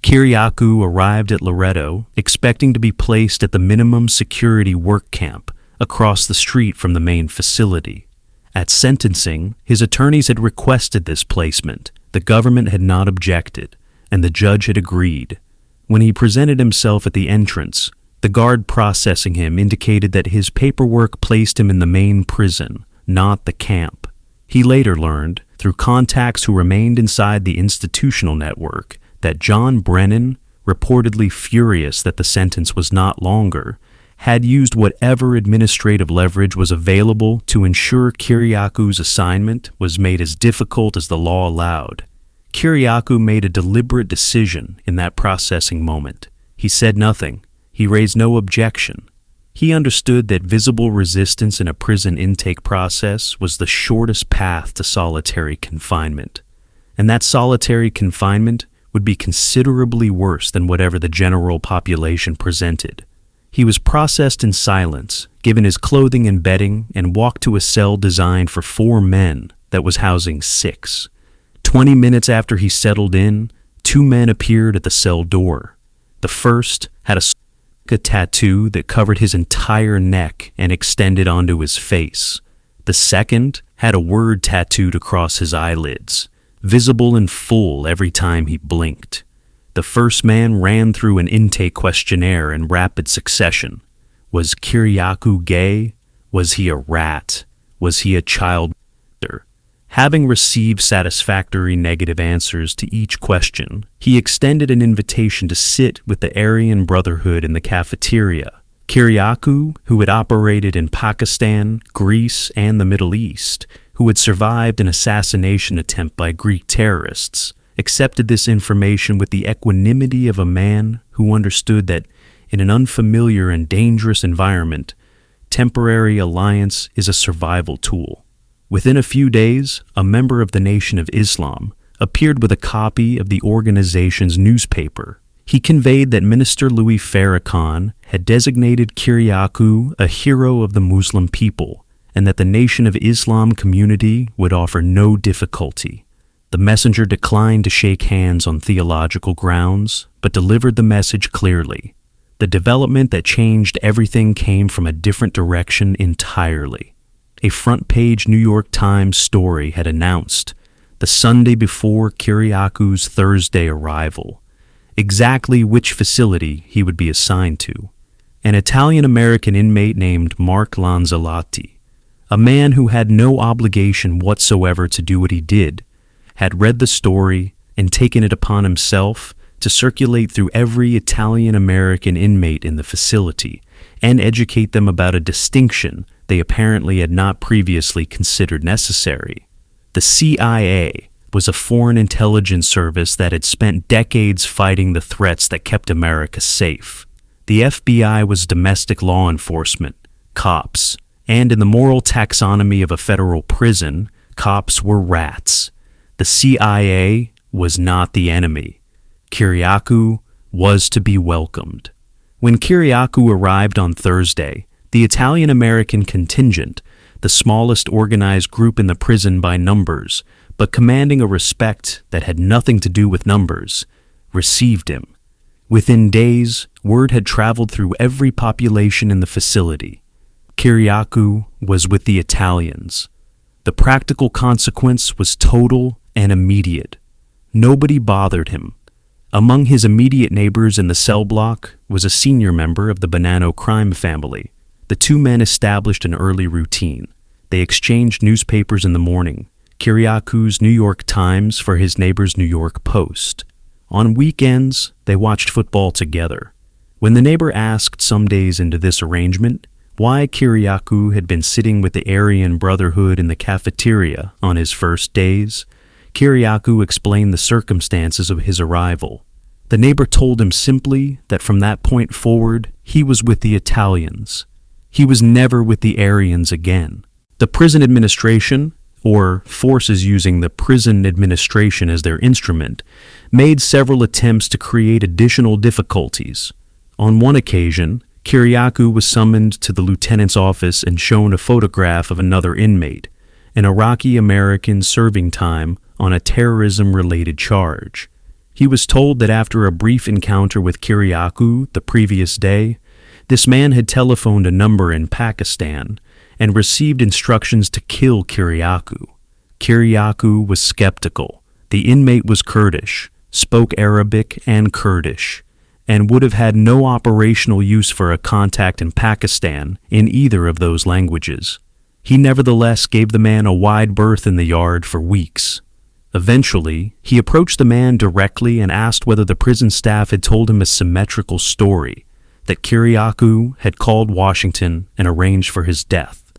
Kiriakou arrived at Loretto expecting to be placed at the minimum security work camp across the street from the main facility. At sentencing, his attorneys had requested this placement. The government had not objected, and the judge had agreed. When he presented himself at the entrance, the guard processing him indicated that his paperwork placed him in the main prison, not the camp. He later learned, through contacts who remained inside the institutional network, that John Brennan, reportedly furious that the sentence was not longer, had used whatever administrative leverage was available to ensure Kiriakou's assignment was made as difficult as the law allowed. Kiriakou made a deliberate decision in that processing moment. He said nothing. He raised no objection. He understood that visible resistance in a prison intake process was the shortest path to solitary confinement, and that solitary confinement would be considerably worse than whatever the general population presented. He was processed in silence, given his clothing and bedding, and walked to a cell designed for 4 men that was housing 6. 20 minutes after he settled in, 2 men appeared at the cell door. The first had a tattoo that covered his entire neck and extended onto his face. The second had a word tattooed across his eyelids, visible in full every time he blinked. The first man ran through an intake questionnaire in rapid succession. Was Kiriakou gay? Was he a rat? Was he a child molester? Having received satisfactory negative answers to each question, he extended an invitation to sit with the Aryan Brotherhood in the cafeteria. Kiriakou, who had operated in Pakistan, Greece, and the Middle East, who had survived an assassination attempt by Greek terrorists, accepted this information with the equanimity of a man who understood that in an unfamiliar and dangerous environment, temporary alliance is a survival tool. Within a few days, a member of the Nation of Islam appeared with a copy of the organization's newspaper. He conveyed that Minister Louis Farrakhan had designated Kiriakou a hero of the Muslim people, and that the Nation of Islam community would offer no difficulty. The messenger declined to shake hands on theological grounds, but delivered the message clearly. The development that changed everything came from a different direction entirely. A front-page New York Times story had announced, the Sunday before Kiriakou's Thursday arrival, exactly which facility he would be assigned to. An Italian-American inmate named Mark Lanzalotti, a man who had no obligation whatsoever to do what he did, had read the story and taken it upon himself to circulate through every Italian-American inmate in the facility and educate them about a distinction they apparently had not previously considered necessary. The CIA was a foreign intelligence service that had spent decades fighting the threats that kept America safe. The FBI was domestic law enforcement, cops, and in the moral taxonomy of a federal prison, cops were rats. The CIA was not the enemy. Kiriakou was to be welcomed. When Kiriakou arrived on Thursday, the Italian-American contingent, the smallest organized group in the prison by numbers, but commanding a respect that had nothing to do with numbers, received him. Within days, word had traveled through every population in the facility. Kiriakou was with the Italians. The practical consequence was total and immediate. Nobody bothered him. Among his immediate neighbors in the cell block was a senior member of the Bonanno crime family. The 2 men established an early routine. They exchanged newspapers in the morning, Kiriakou's New York Times for his neighbor's New York Post. On weekends, they watched football together. When the neighbor asked some days into this arrangement why Kiriakou had been sitting with the Aryan Brotherhood in the cafeteria on his first days, Kiriakou explained the circumstances of his arrival. The neighbor told him simply that from that point forward, he was with the Italians. He was never with the Aryans again. The prison administration, or forces using the prison administration as their instrument, made several attempts to create additional difficulties. On one occasion, Kiriakou was summoned to the lieutenant's office and shown a photograph of another inmate, an Iraqi-American serving time on a terrorism-related charge. He was told that after a brief encounter with Kiriakou the previous day, this man had telephoned a number in Pakistan and received instructions to kill Kiriakou. Kiriakou was skeptical. The inmate was Kurdish, spoke Arabic and Kurdish, and would have had no operational use for a contact in Pakistan in either of those languages. He nevertheless gave the man a wide berth in the yard for weeks. Eventually, he approached the man directly and asked whether the prison staff had told him a symmetrical story, that Kiriakou had called Washington and arranged for his death.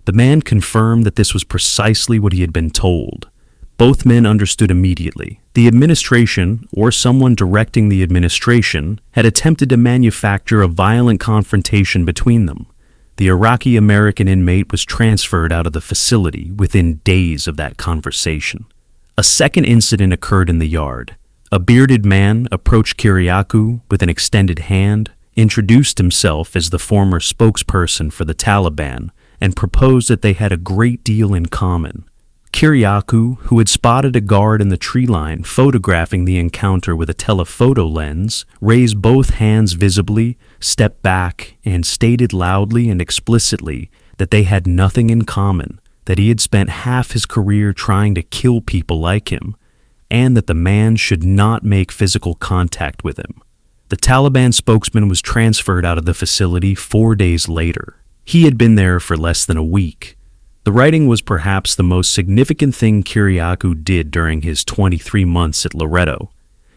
The man confirmed that this was precisely what he had been told. Both men understood immediately. The administration, or someone directing the administration, had attempted to manufacture a violent confrontation between them. The Iraqi-American inmate was transferred out of the facility within days of that conversation. A second incident occurred in the yard. A bearded man approached Kiriakou with an extended hand, introduced himself as the former spokesperson for the Taliban, and proposed that they had a great deal in common. Kiriakou, who had spotted a guard in the tree line photographing the encounter with a telephoto lens, raised both hands visibly, stepped back, and stated loudly and explicitly that they had nothing in common, that he had spent half his career trying to kill people like him, and that the man should not make physical contact with him. The Taliban spokesman was transferred out of the facility 4 days later. He had been there for less than a week. The writing was perhaps the most significant thing Kiriakou did during his 23 months at Loretto.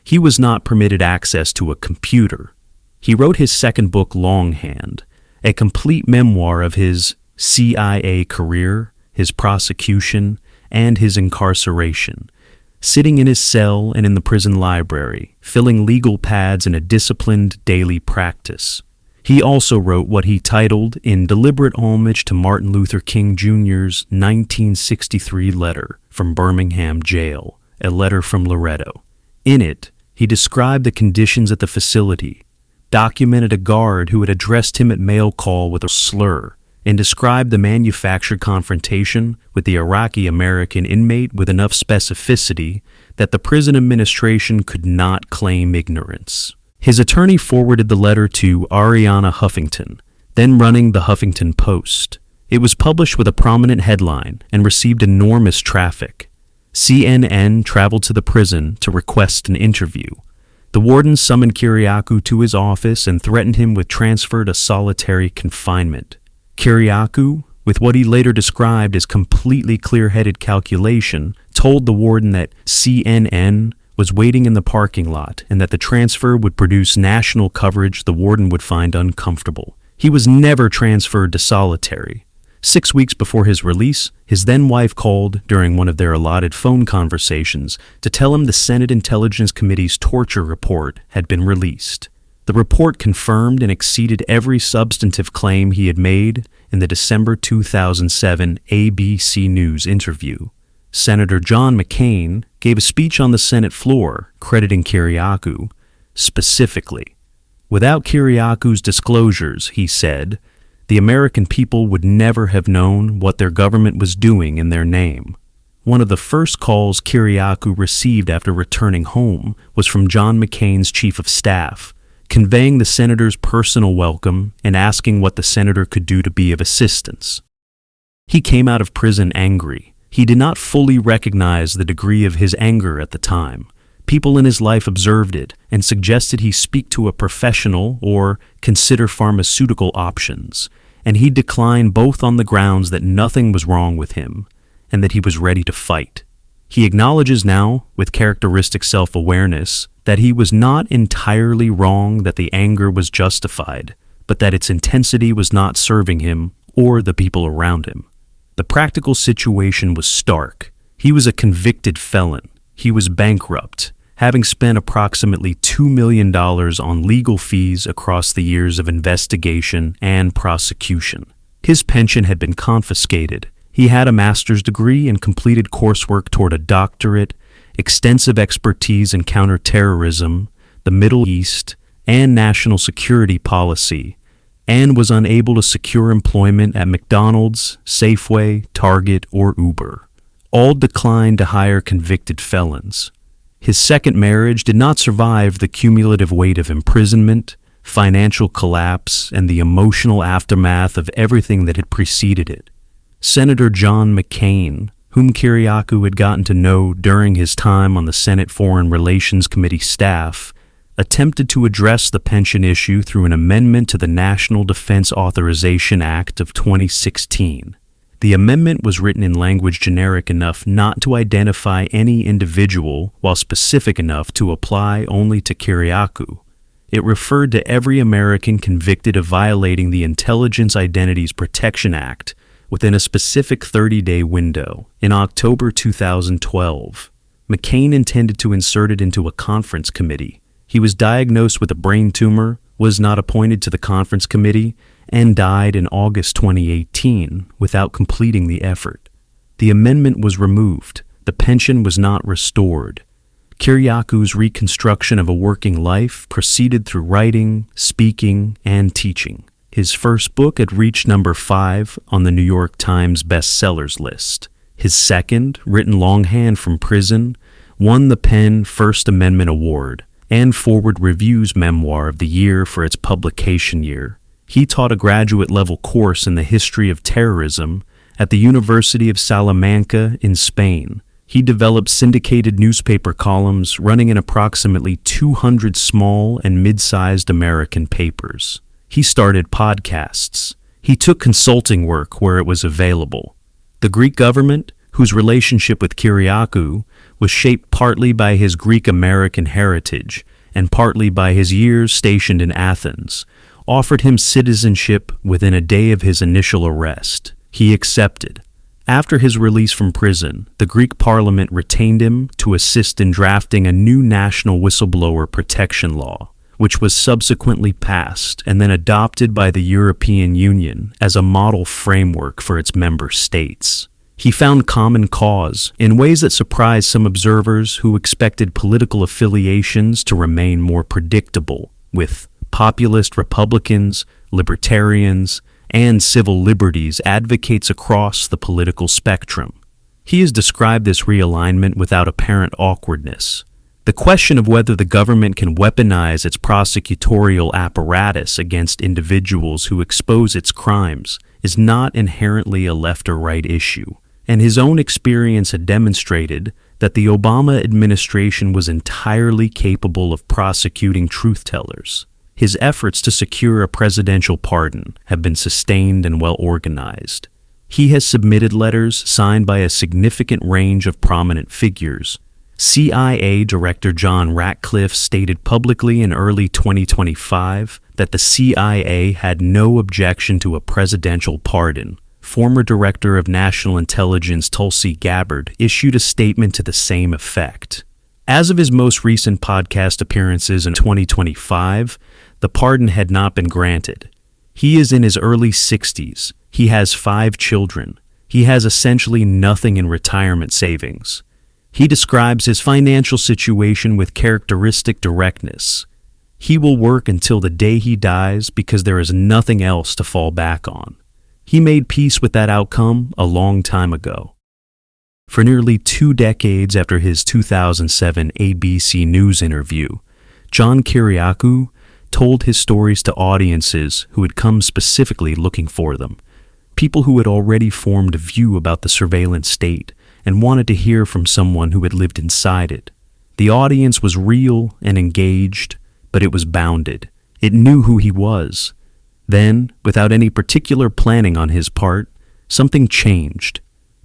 He was not permitted access to a computer. He wrote his second book longhand, a complete memoir of his CIA career, his prosecution, and his incarceration, sitting in his cell and in the prison library, filling legal pads in a disciplined daily practice. He also wrote what he titled, in deliberate homage to Martin Luther King Jr.'s 1963 letter from Birmingham jail, a letter from Loretto. In it, he described the conditions at the facility, documented a guard who had addressed him at mail call with a slur, and described the manufactured confrontation with the Iraqi-American inmate with enough specificity that the prison administration could not claim ignorance. His attorney forwarded the letter to Ariana Huffington, then running the Huffington Post. It was published with a prominent headline and received enormous traffic. CNN traveled to the prison to request an interview. The warden summoned Kiriakou to his office and threatened him with transfer to solitary confinement. Kiriakou, with what he later described as completely clear-headed calculation, told the warden that CNN was waiting in the parking lot and that the transfer would produce national coverage the warden would find uncomfortable. He was never transferred to solitary. 6 weeks before his release, his then-wife called during one of their allotted phone conversations to tell him the Senate Intelligence Committee's torture report had been released. The report confirmed and exceeded every substantive claim he had made in the December 2007 ABC News interview. Senator John McCain gave a speech on the Senate floor crediting Kiriakou specifically. Without Kiriakou's disclosures, he said, the American people would never have known what their government was doing in their name. One of the first calls Kiriakou received after returning home was from John McCain's chief of staff, conveying the senator's personal welcome and asking what the senator could do to be of assistance. He came out of prison angry. He did not fully recognize the degree of his anger at the time. People in his life observed it and suggested he speak to a professional or consider pharmaceutical options, and he declined both on the grounds that nothing was wrong with him and that he was ready to fight. He acknowledges now, with characteristic self-awareness, that he was not entirely wrong, that the anger was justified, but that its intensity was not serving him or the people around him. The practical situation was stark. He was a convicted felon. He was bankrupt, having spent approximately $2 million on legal fees across the years of investigation and prosecution. His pension had been confiscated. He had a master's degree and completed coursework toward a doctorate, extensive expertise in counterterrorism, the Middle East, and national security policy, and was unable to secure employment at McDonald's, Safeway, Target, or Uber. All declined to hire convicted felons. His second marriage did not survive the cumulative weight of imprisonment, financial collapse, and the emotional aftermath of everything that had preceded it. Senator John McCain, whom Kiriakou had gotten to know during his time on the Senate Foreign Relations Committee staff, attempted to address the pension issue through an amendment to the National Defense Authorization Act of 2016. The amendment was written in language generic enough not to identify any individual while specific enough to apply only to Kiriakou. It referred to every American convicted of violating the Intelligence Identities Protection Act within a specific 30-day window. In October 2012, McCain intended to insert it into a conference committee. He was diagnosed with a brain tumor, was not appointed to the conference committee, and died in August 2018 without completing the effort. The amendment was removed. The pension was not restored. Kiriakou's reconstruction of a working life proceeded through writing, speaking, and teaching. His first book had reached number 5 on the New York Times bestsellers list. His second, written longhand from prison, won the PEN First Amendment Award and Forward Review's Memoir of the Year for its publication year. He taught a graduate-level course in the history of terrorism at the University of Salamanca in Spain. He developed syndicated newspaper columns running in approximately 200 small and mid-sized American papers. He started podcasts. He took consulting work where it was available. The Greek government, whose relationship with Kiriakou was shaped partly by his Greek-American heritage and partly by his years stationed in Athens, offered him citizenship within a day of his initial arrest. He accepted. After his release from prison, the Greek parliament retained him to assist in drafting a new national whistleblower protection law, which was subsequently passed and then adopted by the European Union as a model framework for its member states. He found common cause in ways that surprised some observers who expected political affiliations to remain more predictable, with populist Republicans, libertarians, and civil liberties advocates across the political spectrum. He has described this realignment without apparent awkwardness. The question of whether the government can weaponize its prosecutorial apparatus against individuals who expose its crimes is not inherently a left or right issue, and his own experience had demonstrated that the Obama administration was entirely capable of prosecuting truth-tellers. His efforts to secure a presidential pardon have been sustained and well organized. He has submitted letters signed by a significant range of prominent figures. CIA Director John Ratcliffe stated publicly in early 2025 that the CIA had no objection to a presidential pardon. Former Director of National Intelligence Tulsi Gabbard issued a statement to the same effect. As of his most recent podcast appearances in 2025, the pardon had not been granted. He is in his early 60s. He has 5 children. He has essentially nothing in retirement savings. He describes his financial situation with characteristic directness. He will work until the day he dies because there is nothing else to fall back on. He made peace with that outcome a long time ago. For nearly 2 decades after his 2007 ABC News interview, John Kiriakou told his stories to audiences who had come specifically looking for them, people who had already formed a view about the surveillance state and wanted to hear from someone who had lived inside it. The audience was real and engaged, but it was bounded. It knew who he was. Then, without any particular planning on his part, something changed.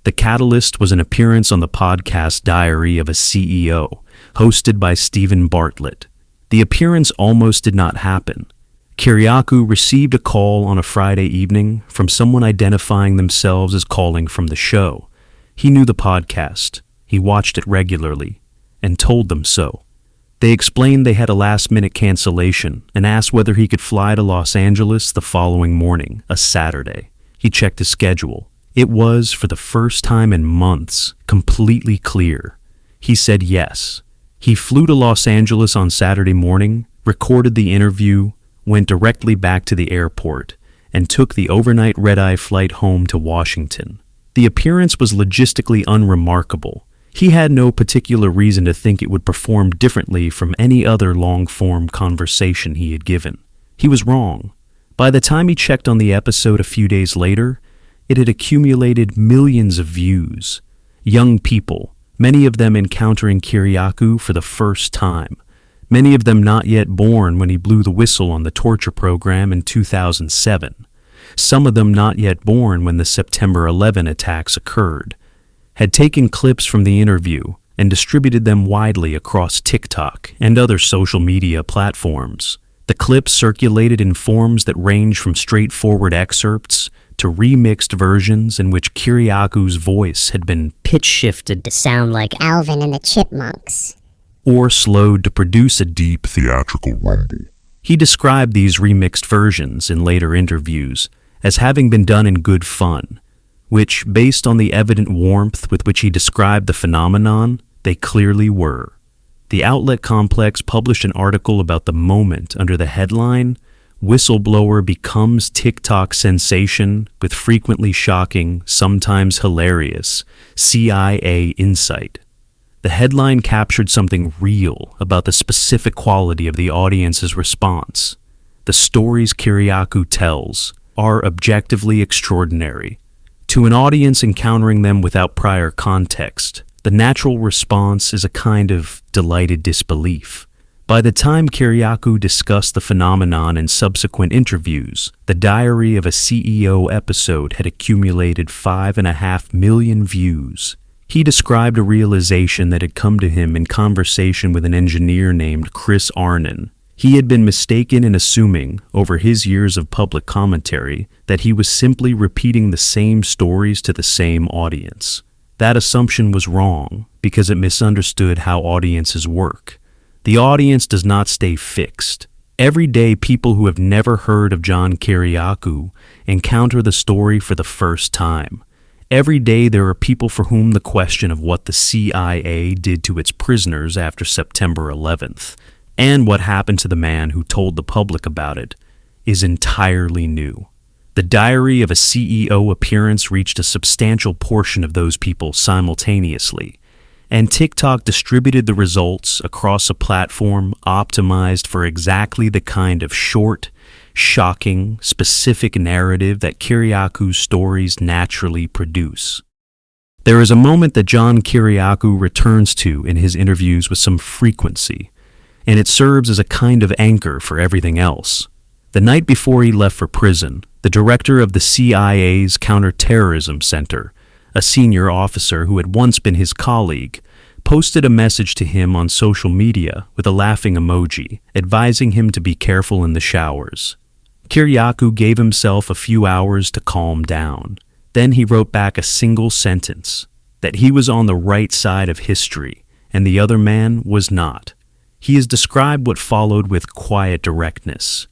The catalyst was an appearance on the podcast Diary of a CEO, hosted by Stephen Bartlett. The appearance almost did not happen. Kiriakou received a call on a Friday evening from someone identifying themselves as calling from the show. He knew the podcast. He watched it regularly and told them so. They explained they had a last-minute cancellation and asked whether he could fly to Los Angeles the following morning, a Saturday. He checked his schedule. It was, for the first time in months, completely clear. He said yes. He flew to Los Angeles on Saturday morning, recorded the interview, went directly back to the airport, and took the overnight red-eye flight home to Washington. The appearance was logistically unremarkable. He had no particular reason to think it would perform differently from any other long-form conversation he had given. He was wrong. By the time he checked on the episode a few days later, it had accumulated millions of views. Young people, many of them encountering Kiriakou for the first time, many of them not yet born when he blew the whistle on the torture program in 2007, some of them not yet born when the September 11 attacks occurred, had taken clips from the interview and distributed them widely across TikTok and other social media platforms. The clips circulated in forms that range from straightforward excerpts to remixed versions in which Kiriakou's voice had been
pitch shifted
to sound like Alvin and the Chipmunks,
or slowed to produce a deep
theatrical rumble.
He described these remixed versions in later interviews as having been done in good fun, which, based on the evident warmth with which he described the phenomenon, they clearly were. The outlet complex published an article about the moment under the headline, "Whistleblower Becomes TikTok Sensation with Frequently Shocking, Sometimes Hilarious, CIA Insight." The headline captured something real about the specific quality of the audience's response. The stories Kiriakou tells are objectively extraordinary. To an audience encountering them without prior context, the natural response is a kind of delighted disbelief. By the time Kiriakou discussed the phenomenon in subsequent interviews, the Diary of a CEO episode had accumulated 5.5 million views. He described a realization that had come to him in conversation with an engineer named Chris Arnon. He had been mistaken in assuming, over his years of public commentary, that he was simply repeating the same stories to the same audience. That assumption was wrong because it misunderstood how audiences work. The audience does not stay fixed. Every day, people who have never heard of John Kiriakou encounter the story for the first time. Every day, there are people for whom the question of what the CIA did to its prisoners after September 11th, and what happened to the man who told the public about it, is entirely new. The Diary of a CEO appearance reached a substantial portion of those people simultaneously, and TikTok distributed the results across a platform optimized for exactly the kind of short, shocking, specific narrative that Kiriakou's stories naturally produce. There is a moment that John Kiriakou returns to in his interviews with some frequency, and it serves as a kind of anchor for everything else. The night before he left for prison, the director of the CIA's Counterterrorism Center, a senior officer who had once been his colleague, posted a message to him on social media with a laughing emoji, advising him to be careful in the showers. Kiriakou gave himself a few hours to calm down. Then he wrote back a single sentence, that he was on the right side of history, and the other man was not. He has described what followed with quiet directness.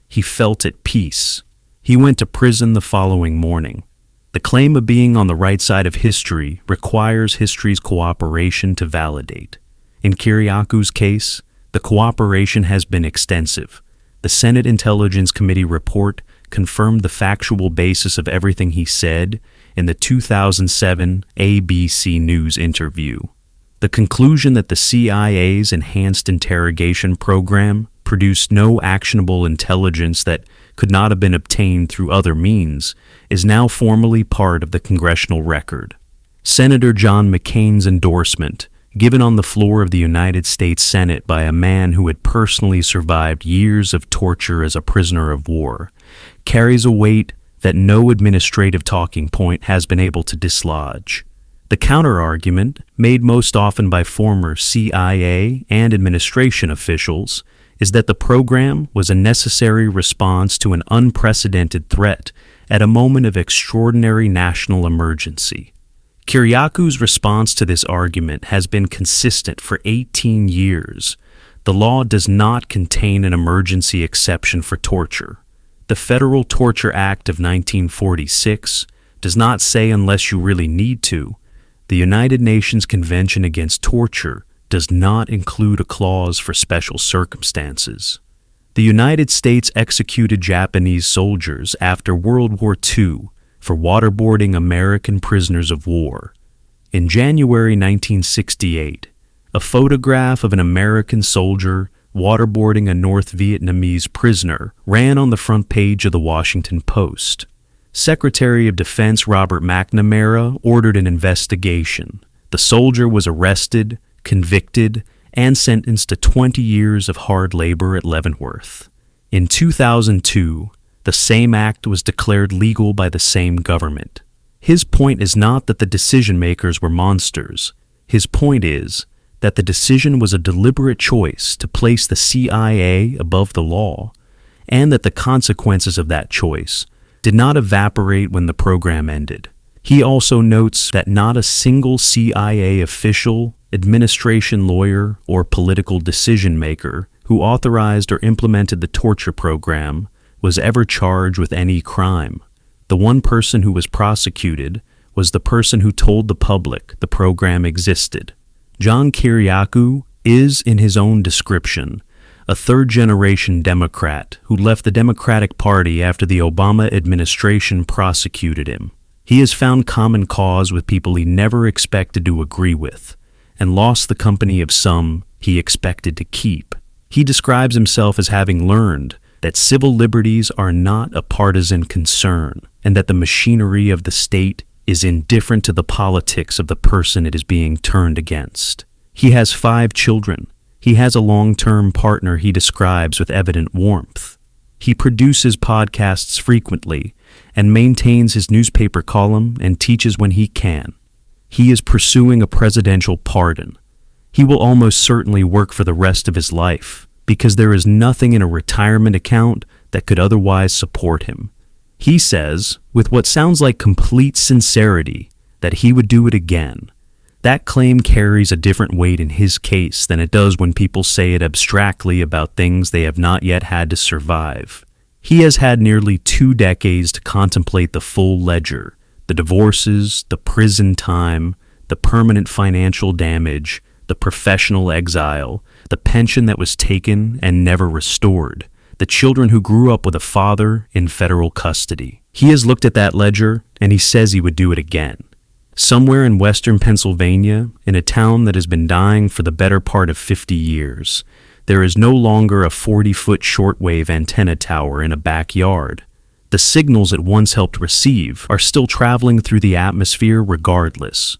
He felt at peace. He went to prison the following morning. The claim of being on the right side of history requires history's cooperation to validate. In Kiriakou's case, the cooperation has been extensive. The Senate Intelligence Committee report confirmed the factual basis of everything he said in the 2007 ABC News interview. The conclusion that the CIA's enhanced interrogation program produced no actionable intelligence that could not have been obtained through other means is now formally part of the congressional record. Senator John McCain's endorsement, given on the floor of the United States Senate by a man who had personally survived years of torture as a prisoner of war, carries a weight that no administrative talking point has been able to dislodge. The counter-argument, made most often by former CIA and administration officials, is that the program was a necessary response to an unprecedented threat at a moment of extraordinary national emergency. Kiriakou's response to this argument has been consistent for 18 years. The law does not contain an emergency exception for torture. The Federal Torture Act of 1946 does not say unless you really need to. The United Nations Convention Against Torture does not include a clause for special circumstances. The United States executed Japanese soldiers after World War II for waterboarding American prisoners of war. In January 1968, a photograph of an American soldier waterboarding a North Vietnamese prisoner ran on the front page of the Washington Post. Secretary of Defense Robert McNamara ordered an investigation. The soldier was arrested, convicted, and sentenced to 20 years of hard labor at Leavenworth. In 2002, the same act was declared legal by the same government. His point is not that the decision-makers were monsters. His point is that the decision was a deliberate choice to place the CIA above the law, and that the consequences of that choice did not evaporate when the program ended. He also notes that not a single CIA official, administration lawyer, or political decision-maker who authorized or implemented the torture program was ever charged with any crime. The one person who was prosecuted was the person who told the public the program existed. John Kiriakou is, in his own description, a third-generation Democrat who left the Democratic Party after the Obama administration prosecuted him. He has found common cause with people he never expected to agree with, and lost the company of some he expected to keep. He describes himself as having learned that civil liberties are not a partisan concern, and that the machinery of the state is indifferent to the politics of the person it is being turned against. He has 5 children. He has a long-term partner he describes with evident warmth. He produces podcasts frequently and maintains his newspaper column and teaches when he can. He is pursuing a presidential pardon. He will almost certainly work for the rest of his life because there is nothing in a retirement account that could otherwise support him. He says, with what sounds like complete sincerity, that he would do it again. That claim carries a different weight in his case than it does when people say it abstractly about things they have not yet had to survive. He has had nearly 2 decades to contemplate the full ledger, the divorces, the prison time, the permanent financial damage, the professional exile, the pension that was taken and never restored, the children who grew up with a father in federal custody. He has looked at that ledger, and he says he would do it again. Somewhere in western Pennsylvania, in a town that has been dying for the better part of 50 years, there is no longer a 40-foot shortwave antenna tower in a backyard. The signals it once helped receive are still traveling through the atmosphere regardless.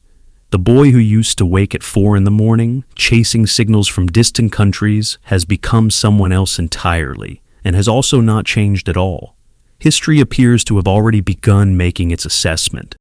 The boy who used to wake at 4 in the morning, chasing signals from distant countries, has become someone else entirely, and has also not changed at all. History appears to have already begun making its assessment.